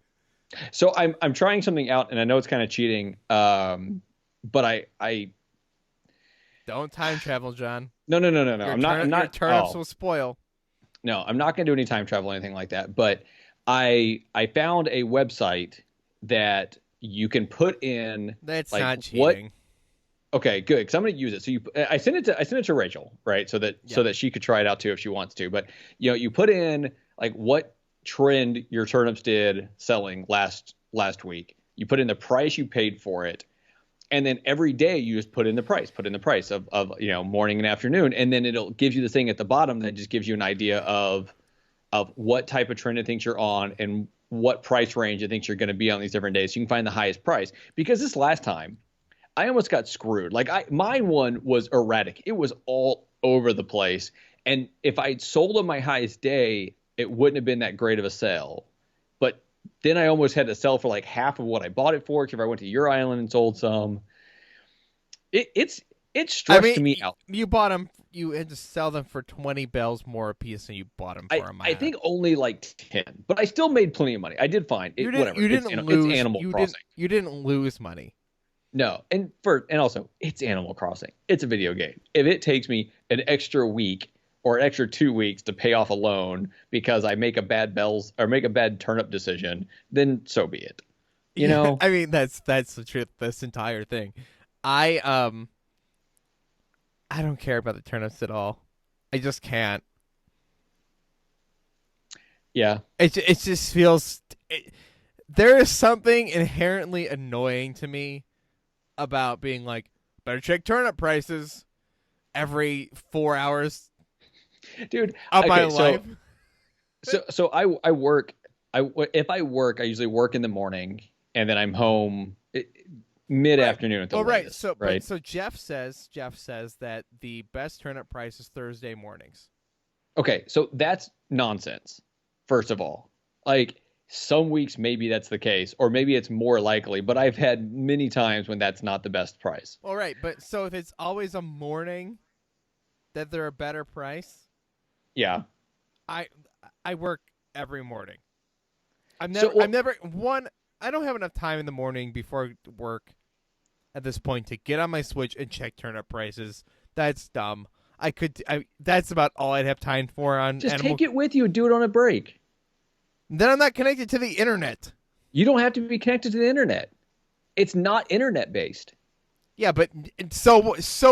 So I'm trying something out, and I know it's kind of cheating. But I don't time travel, John. No. I'm not. Your turnips will spoil. No, I'm not going to do any time travel or anything like that. But I found a website that you can put in. That's like, not cheating. Okay, good. Because I'm going to use it. So I sent it to Rachel, right? So that she could try it out too if she wants to. But you put in like what trend your turnips did selling last week. You put in the price you paid for it, and then every day you just put in the price of morning and afternoon, and then it'll give you the thing at the bottom that just gives you an idea of what type of trend it thinks you're on and what price range it thinks you're going to be on these different days. So you can find the highest price. Because this last time, I almost got screwed. Like mine one was erratic. It was all over the place. And if I'd sold on my highest day, it wouldn't have been that great of a sale. But then I almost had to sell for like half of what I bought it for. Because if I went to your island and sold some, it stressed me out. You bought them. You had to sell them for 20 bells more a piece than you bought them for. I think only like 10, but I still made plenty of money. I did fine. Whatever. It's Animal Crossing. You didn't lose money. No, and also it's Animal Crossing. It's a video game. If it takes me an extra week or an extra 2 weeks to pay off a loan because I make a bad turnip decision, then so be it. You know? I mean, that's the truth. This entire thing. I don't care about the turnips at all. I just can't. Yeah. It just feels. There is something inherently annoying to me about being like, better check turnip prices every 4 hours, dude, of my life. So I work. If I work, I usually work in the morning, and then I'm home mid-afternoon at the latest. Right. So Jeff says that the best turnip price is Thursday mornings. Okay, so that's nonsense. First of all, like. Some weeks maybe that's the case, or maybe it's more likely, but I've had many times when that's not the best price. All right, but so if it's always a morning that they're a better price, yeah, I work every morning. I'm So, never. well- I'm never one. I don't have enough time in the morning before work. At this point, to get on my Switch and check turnip prices. That's dumb. That's about all I'd have time for on Just Animal. take it with you and do it on a break. Then I'm not connected to the internet. You don't have to be connected to the internet. It's not internet based. Yeah, but so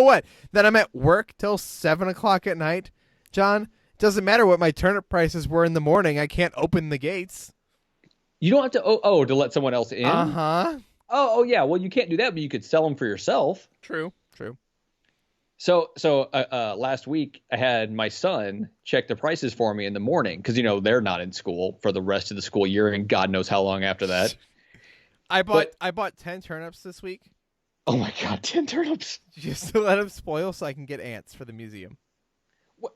what? Then I'm at work till 7:00 at night, John. Doesn't matter what my turnip prices were in the morning. I can't open the gates. You don't have to to let someone else in. Oh yeah. Well, you can't do that, but you could sell them for yourself. True. So last week I had my son check the prices for me in the morning because they're not in school for the rest of the school year and God knows how long after that. I bought 10 turnips this week. Oh my God, 10 turnips! Just to let them spoil so I can get ants for the museum. What?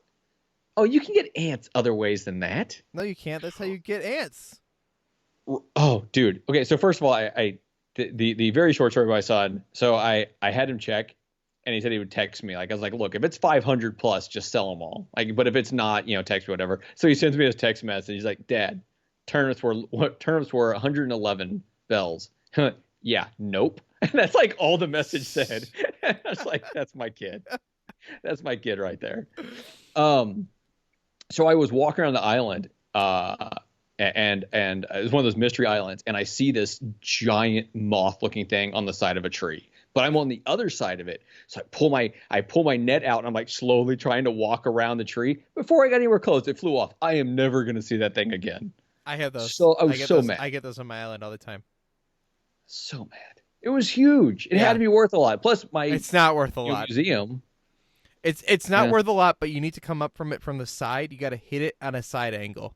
Oh, you can get ants other ways than that. No, you can't. That's how you get ants. Oh, dude. Okay, so first of all, the very short story of my son. So I had him check, and he said he would text me. Like I was like, look, if it's 500 plus, just sell them all. Like, but if it's not, text me whatever. So he sends me this text message. He's like, Dad, turnips were 111 bells. Yeah, nope. And that's like all the message said. I was like, that's my kid. That's my kid right there. So I was walking around the island, and it was one of those mystery islands, and I see this giant moth-looking thing on the side of a tree. But I'm on the other side of it, so I pull my net out, and I'm like slowly trying to walk around the tree. Before I got anywhere close, it flew off. I am never gonna see that thing again. I have those. So I was so mad. I get those on my island all the time. So mad. It was huge. It had to be worth a lot. Plus, it's not worth a lot. Museum. It's not worth a lot, but you need to come up from it from the side. You got to hit it on a side angle.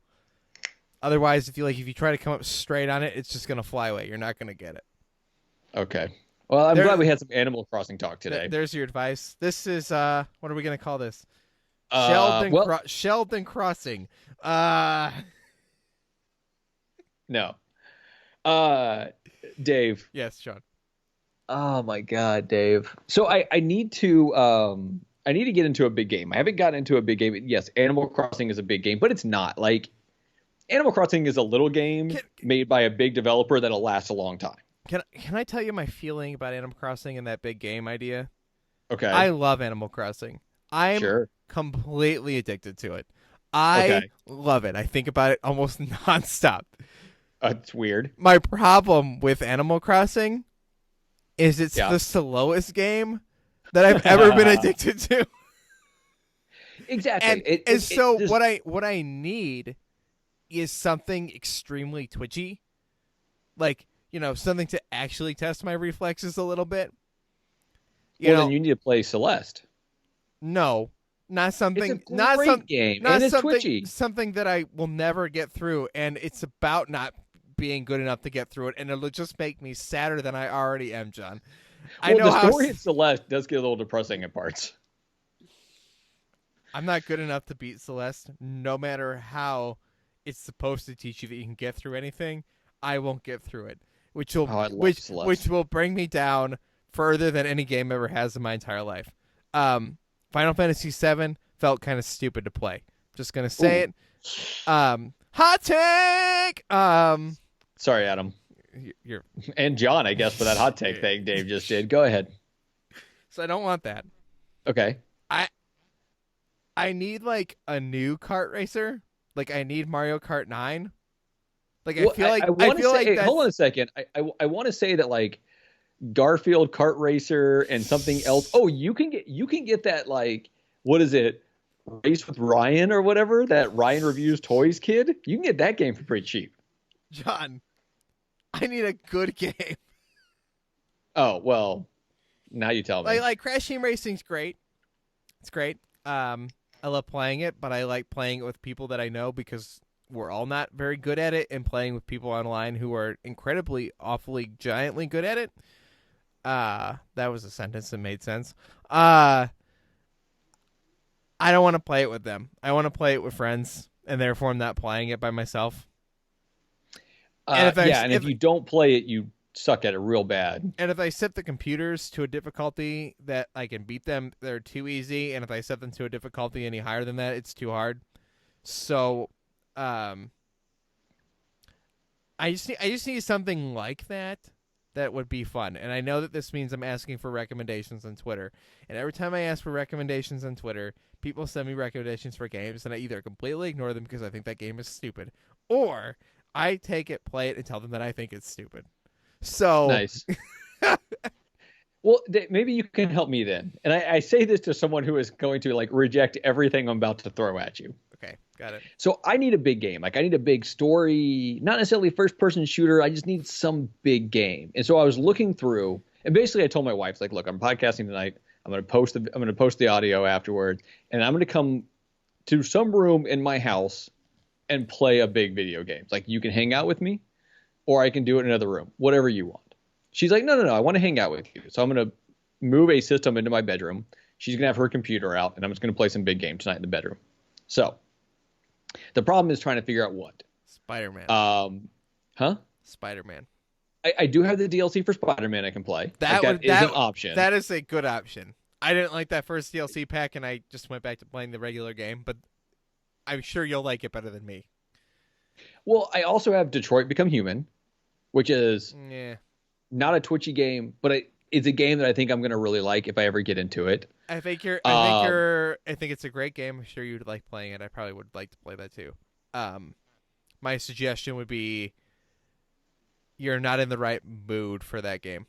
Otherwise, if you try to come up straight on it, it's just gonna fly away. You're not gonna get it. Okay. Well, I'm glad we had some Animal Crossing talk today. There's your advice. This is what are we gonna call this? Sheldon Crossing. No. Dave. Yes, Sean. Oh my God, Dave. So I need to get into a big game. I haven't gotten into a big game. Yes, Animal Crossing is a big game, but it's not. Like, Animal Crossing is a little game made by a big developer that'll last a long time. Can I tell you my feeling about Animal Crossing and that big game idea? Okay. I love Animal Crossing. I'm completely addicted to it. I love it. I think about it almost nonstop. It's weird. My problem with Animal Crossing is it's the slowest game that I've ever been addicted to. Exactly. What I need is something extremely twitchy, like something to actually test my reflexes a little bit. Then you need to play Celeste. No, not something. It's a great game, and it's twitchy. Something that I will never get through, and it's about not being good enough to get through it, and it'll just make me sadder than I already am, John. The story of Celeste does get a little depressing at parts. I'm not good enough to beat Celeste, no matter how it's supposed to teach you that you can get through anything. I won't get through it, which will bring me down further than any game ever has in my entire life. Final Fantasy VII felt kind of stupid to play. Just gonna say it. Hot take. Sorry, Adam. You're and John, I guess, for that hot take thing Dave just did. Go ahead. So I don't want that. Okay. I need like a new kart racer. Like I need Mario Kart 9. Like I feel like hold on a second. I want to say that like Garfield Kart Racer and something else. Oh, you can get that, like, what is it? Race with Ryan or whatever, that Ryan Reviews Toys kid. You can get that game for pretty cheap. John, I need a good game. Oh, well, now you tell me. Like Crash Team Racing's great. It's great. I love playing it, but I like playing it with people that I know because we're all not very good at it, and playing with people online who are incredibly, awfully, giantly good at it. That was a sentence that made sense. I don't want to play it with them. I want to play it with friends, and therefore I'm not playing it by myself. If you don't play it, you suck at it real bad. And if I set the computers to a difficulty that I can beat them, they're too easy. And if I set them to a difficulty any higher than that, it's too hard. So I just need something like that would be fun. And I know that this means I'm asking for recommendations on Twitter. And every time I ask for recommendations on Twitter, people send me recommendations for games, and I either completely ignore them because I think that game is stupid, or I take it, play it, and tell them that I think it's stupid. So nice. Well, maybe you can help me then. And I say this to someone who is going to like reject everything I'm about to throw at you. Okay, got it. So I need a big game. Like I need a big story, not necessarily first-person shooter. I just need some big game. And so I was looking through, and basically I told my wife, like, look, I'm podcasting tonight. I'm going to post the audio afterwards, and I'm going to come to some room in my house and play a big video game. Like you can hang out with me, or I can do it in another room, whatever you want. She's like, no, I want to hang out with you. So I'm going to move a system into my bedroom. She's going to have her computer out, and I'm just going to play some big game tonight in the bedroom. So the problem is trying to figure out what. Spider-Man. Huh? Spider-Man. I do have the DLC for Spider-Man I can play. That is an option. That is a good option. I didn't like that first DLC pack, and I just went back to playing the regular game, but I'm sure you'll like it better than me. Well, I also have Detroit Become Human, which is not a twitchy game, but it's a game that I think I'm going to really like if I ever get into it. I think it's a great game. I'm sure you'd like playing it. I probably would like to play that too. My suggestion would be you're not in the right mood for that game.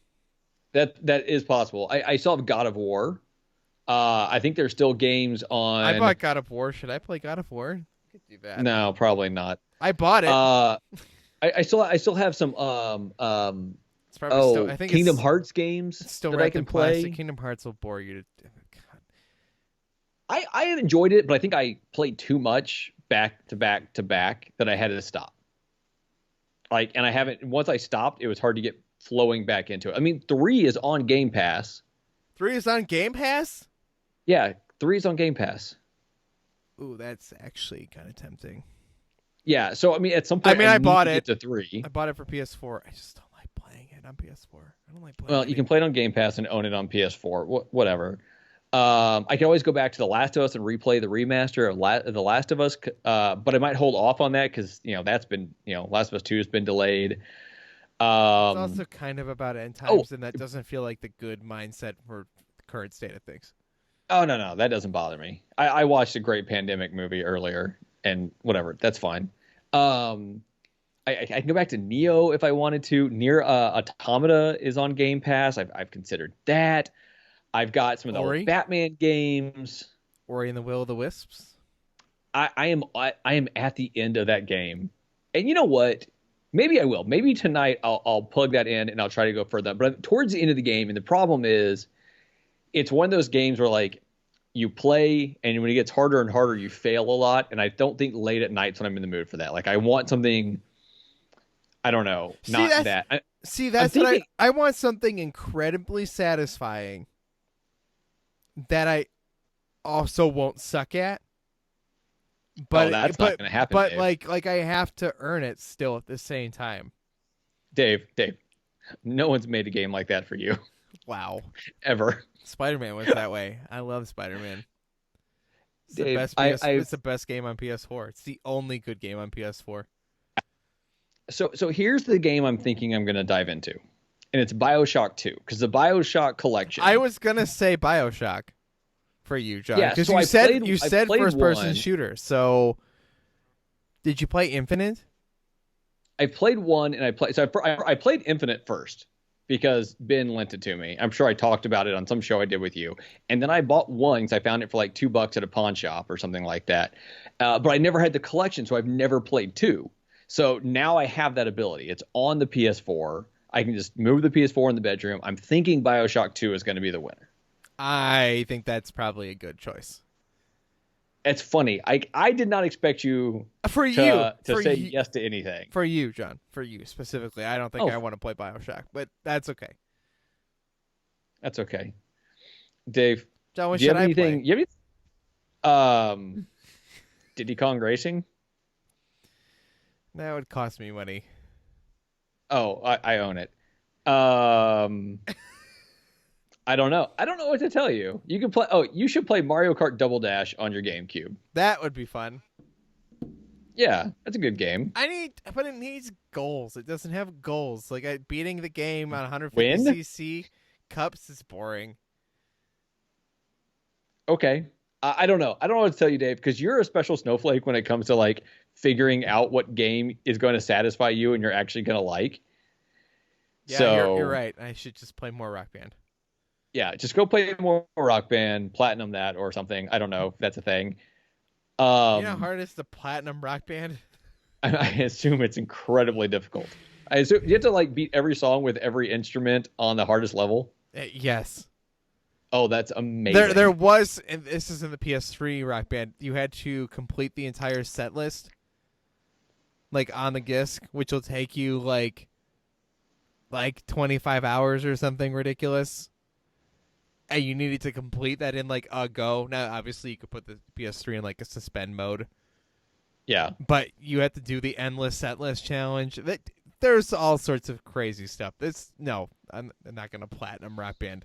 That is possible. I still have God of War. I think there's still games on. I bought God of War. Should I play God of War? I could do that. No, probably not. I bought it. I still have some it's probably still, I think Kingdom Hearts games still that I can play. Plastic. Kingdom Hearts will bore you to. God. I have enjoyed it, but I think I played too much back to back to back that I had to stop. Like, and I haven't. Once I stopped, it was hard to get flowing back into it. I mean, 3 is on Game Pass. 3 is on Game Pass? Yeah, 3 is on Game Pass. Ooh, that's actually kind of tempting. Yeah, so I mean, at some point, I bought it to 3. I bought it for PS4. I just don't like playing it on PS4. I don't like playing. Well, you can play it on Game Pass and own it on PS4. Whatever. I can always go back to The Last of Us and replay the remaster of The Last of Us, but I might hold off on that because that's been Last of Us 2 has been delayed. It's also kind of about end times, and that doesn't feel like the good mindset for the current state of things. Oh no, that doesn't bother me. I watched a great pandemic movie earlier, and whatever, that's fine. I can go back to Neo if I wanted to. Nier Automata is on Game Pass. I've considered that. I've got some of the old Batman games. Ori and the Will of the Wisps. I am at the end of that game, and you know what? Maybe I will. Maybe tonight I'll plug that in and I'll try to go further. But I'm towards the end of the game, and the problem is, it's one of those games where like you play, and when it gets harder and harder, you fail a lot. And I don't think late at nights when I'm in the mood for that. Like I want something. I don't know. I want something incredibly satisfying that I also won't suck at. But that's not going to happen. But Dave. like I have to earn it still at the same time. Dave, no one's made a game like that for you. Wow. Ever. Spider-Man was that way. I love Spider-Man. It's Dave, it's the best game on PS4. It's the only good game on PS4. So here's the game I'm thinking I'm going to dive into. And it's BioShock 2, because the BioShock collection. I was going to say BioShock for you, John. Yeah, because so you said first-person shooter. So did you play Infinite? I played 1, and I played Infinite first because Ben lent it to me. I'm sure I talked about it on some show I did with you. And then I bought 1 because I found it for like $2 at a pawn shop or something like that. But I never had the collection, so I've never played 2. So now I have that ability. It's on the PS4. I can just move the PS4 in the bedroom. I'm thinking BioShock 2 is going to be the winner. I think that's probably a good choice. It's funny. I did not expect you to say yes to anything. For you, John. For you specifically. I don't think I want to play BioShock, but that's okay. That's okay. Dave, John, what should I play? You have anything? Diddy Kong Racing? That would cost me money. Oh, I own it. I don't know. I don't know what to tell you. You can play. Oh, you should play Mario Kart Double Dash on your GameCube. That would be fun. Yeah, that's a good game. But it needs goals. It doesn't have goals. Like beating the game on Win? 150cc cups is boring. Okay. I don't know. I don't know what to tell you, Dave, because you're a special snowflake when it comes to like figuring out what game is going to satisfy you and you're actually going to like. Yeah, So you're right. I should just play more Rock Band. yeah, just go play more Rock Band, platinum that or something. I don't know if that's a thing. You know how hard it is to platinum Rock Band? I assume it's incredibly difficult. I assume you have to like beat every song with every instrument on the hardest level. Yes. Oh, that's amazing. There was, and this is in the PS3 Rock Band, you had to complete the entire set list, like on the disc, which will take you like 25 hours or something ridiculous. And you needed to complete that in like a go. Now, obviously, you could put the PS3 in like a suspend mode. Yeah. But you have to do the endless set list challenge. There's all sorts of crazy stuff. I'm not going to platinum Rock Band.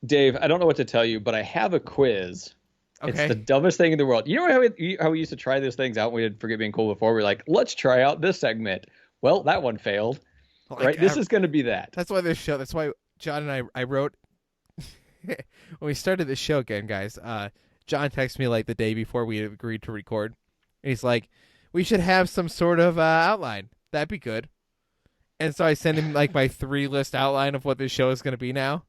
Dave, I don't know what to tell you, but I have a quiz. Okay. It's the dumbest thing in the world. You know how we used to try these things out when we did Forget Being Cool before? We're like, let's try out this segment. Well, that one failed. Right? This is going to be that. That's why this show, that's why John and I wrote, when we started this show again, guys, John texted me like the day before we agreed to record. And he's like, we should have some sort of outline. That'd be good. And so I sent him like my 3-list outline of what this show is going to be now.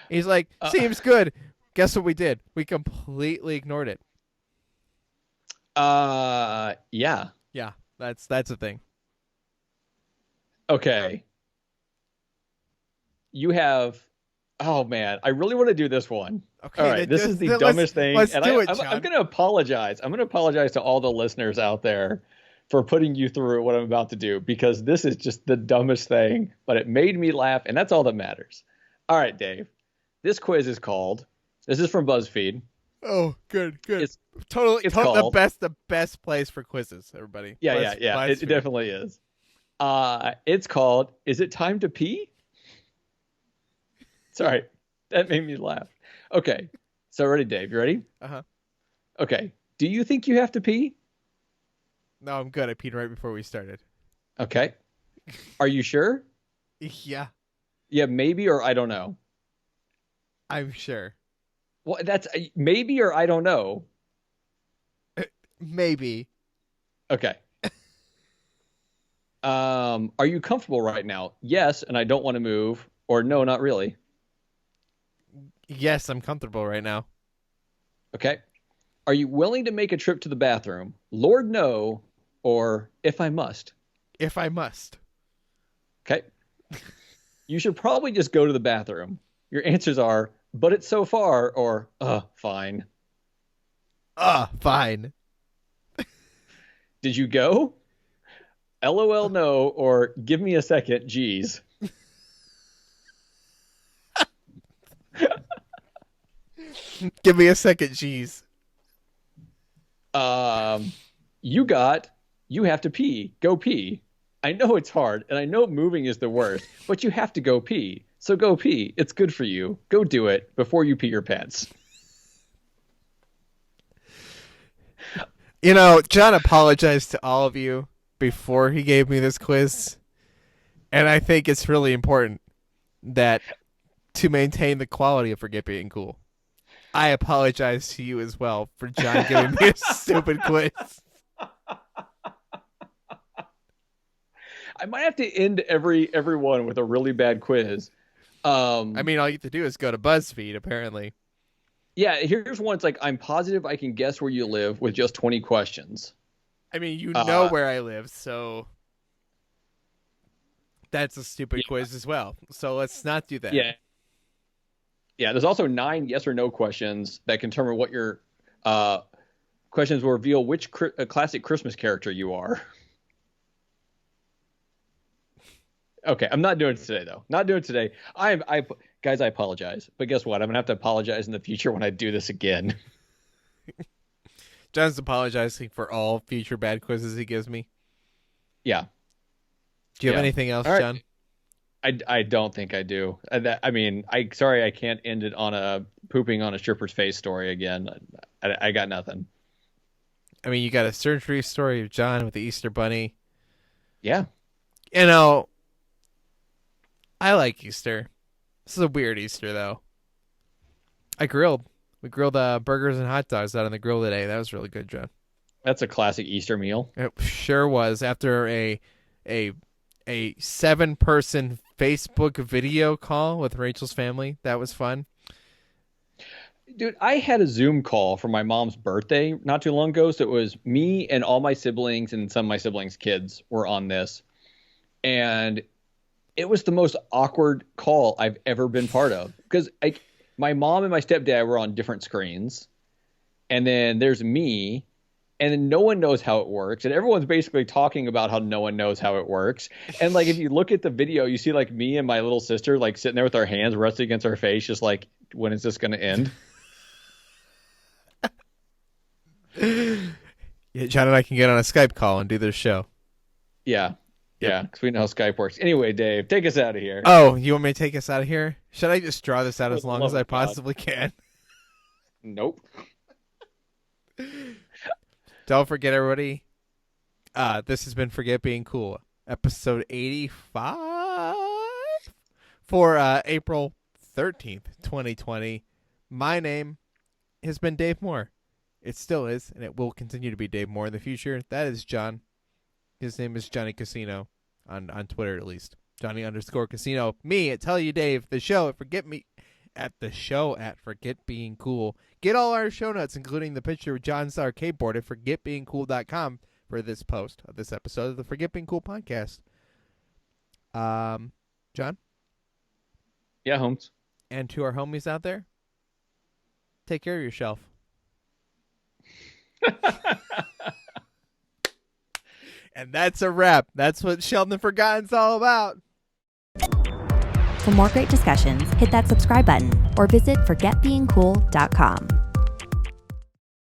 He's like, seems good. Guess what we did? We completely ignored it. Yeah. Yeah, that's the thing. Okay. You have. Oh man, I really want to do this one. Okay. All right, this is the dumbest thing, let's and do it, I'm John. going to apologize. I'm going to apologize to all the listeners out there for putting you through what I'm about to do because this is just the dumbest thing, but it made me laugh, and that's all that matters. All right, Dave. This quiz is called. This is from BuzzFeed. Oh, good. It's Totally called, the best place for quizzes, everybody. Yeah. It definitely is. It's called. Is it time to pee? Sorry, that made me laugh. Okay, so ready, Dave? You ready? Uh-huh. Okay. Do you think you have to pee? No, I'm good. I peed right before we started. Okay. Are you sure? Yeah, Yeah, maybe or I don't know. I'm sure. Well, that's maybe or I don't know. Maybe. Okay. Are you comfortable right now? Yes, and I don't want to move. Or no, not really. Yes, I'm comfortable right now. Okay. Are you willing to make a trip to the bathroom? Lord, no. Or if I must. If I must. Okay. You should probably just go to the bathroom. Your answers are, but it's so far, or, fine. Fine. Did you go? LOL, no, or give me a second, geez. Give me a second, jeez. You have to pee. Go pee. I know it's hard, and I know moving is the worst, but you have to go pee. So go pee. It's good for you. Go do it before you pee your pants. You know, John apologized to all of you before he gave me this quiz. And I think it's really important that to maintain the quality of Forget Being Cool, I apologize to you as well for John giving me a stupid quiz. I might have to end every one with a really bad quiz. I mean, all you have to do is go to BuzzFeed, apparently. Yeah, here's one. It's like, I'm positive I can guess where you live with just 20 questions. I mean, you know where I live, so that's a stupid quiz as well. So let's not do that. Yeah. Yeah, there's also 9 yes or no questions that can determine what your questions will reveal which classic Christmas character you are. Okay, I'm not doing it today, though. Not doing it today. Guys, I apologize. But guess what? I'm going to have to apologize in the future when I do this again. John's apologizing for all future bad quizzes he gives me. Yeah. Do you have anything else, right. John? I don't think I do. Sorry I can't end it on a pooping on a stripper's face story again. I got nothing. I mean, you got a surgery story of John with the Easter Bunny. Yeah. You know, I like Easter. This is a weird Easter, though. I grilled. We grilled burgers and hot dogs out on the grill today. That was really good, John. That's a classic Easter meal. It sure was. After a 7-person Facebook video call with Rachel's family, that was fun. Dude, I had a Zoom call for my mom's birthday not too long ago. So it was me and all my siblings and some of my siblings' kids were on this. And it was the most awkward call I've ever been part of. Because my mom and my stepdad were on different screens. And then there's me. And then no one knows how it works. And everyone's basically talking about how no one knows how it works. And like, if you look at the video, you see like me and my little sister like sitting there with our hands resting against our face, just like, when is this going to end? Yeah, John and I can get on a Skype call and do this show. Yeah. Yeah, because we know how Skype works. Anyway, Dave, take us out of here. Oh, you want me to take us out of here? Should I just draw this out as For the long love as I of God. possibly can? Nope. Don't forget, everybody. This has been Forget Being Cool, episode 85 for April 13th, 2020. My name has been Dave Moore. It still is, and it will continue to be Dave Moore in the future. That is John. His name is Johnny Casino on Twitter, at least. Johnny_Casino. Me at Tell You Dave. The show at Forget Being Cool. Get all our show notes, including the picture of John's arcade board at forgetbeingcool.com for this post of this episode of the Forget Being Cool podcast. John? Yeah, Holmes. And to our homies out there, take care of yourself. And that's a wrap. That's what Sheldon Forgotten's all about. For more great discussions, hit that subscribe button or visit forgetbeingcool.com.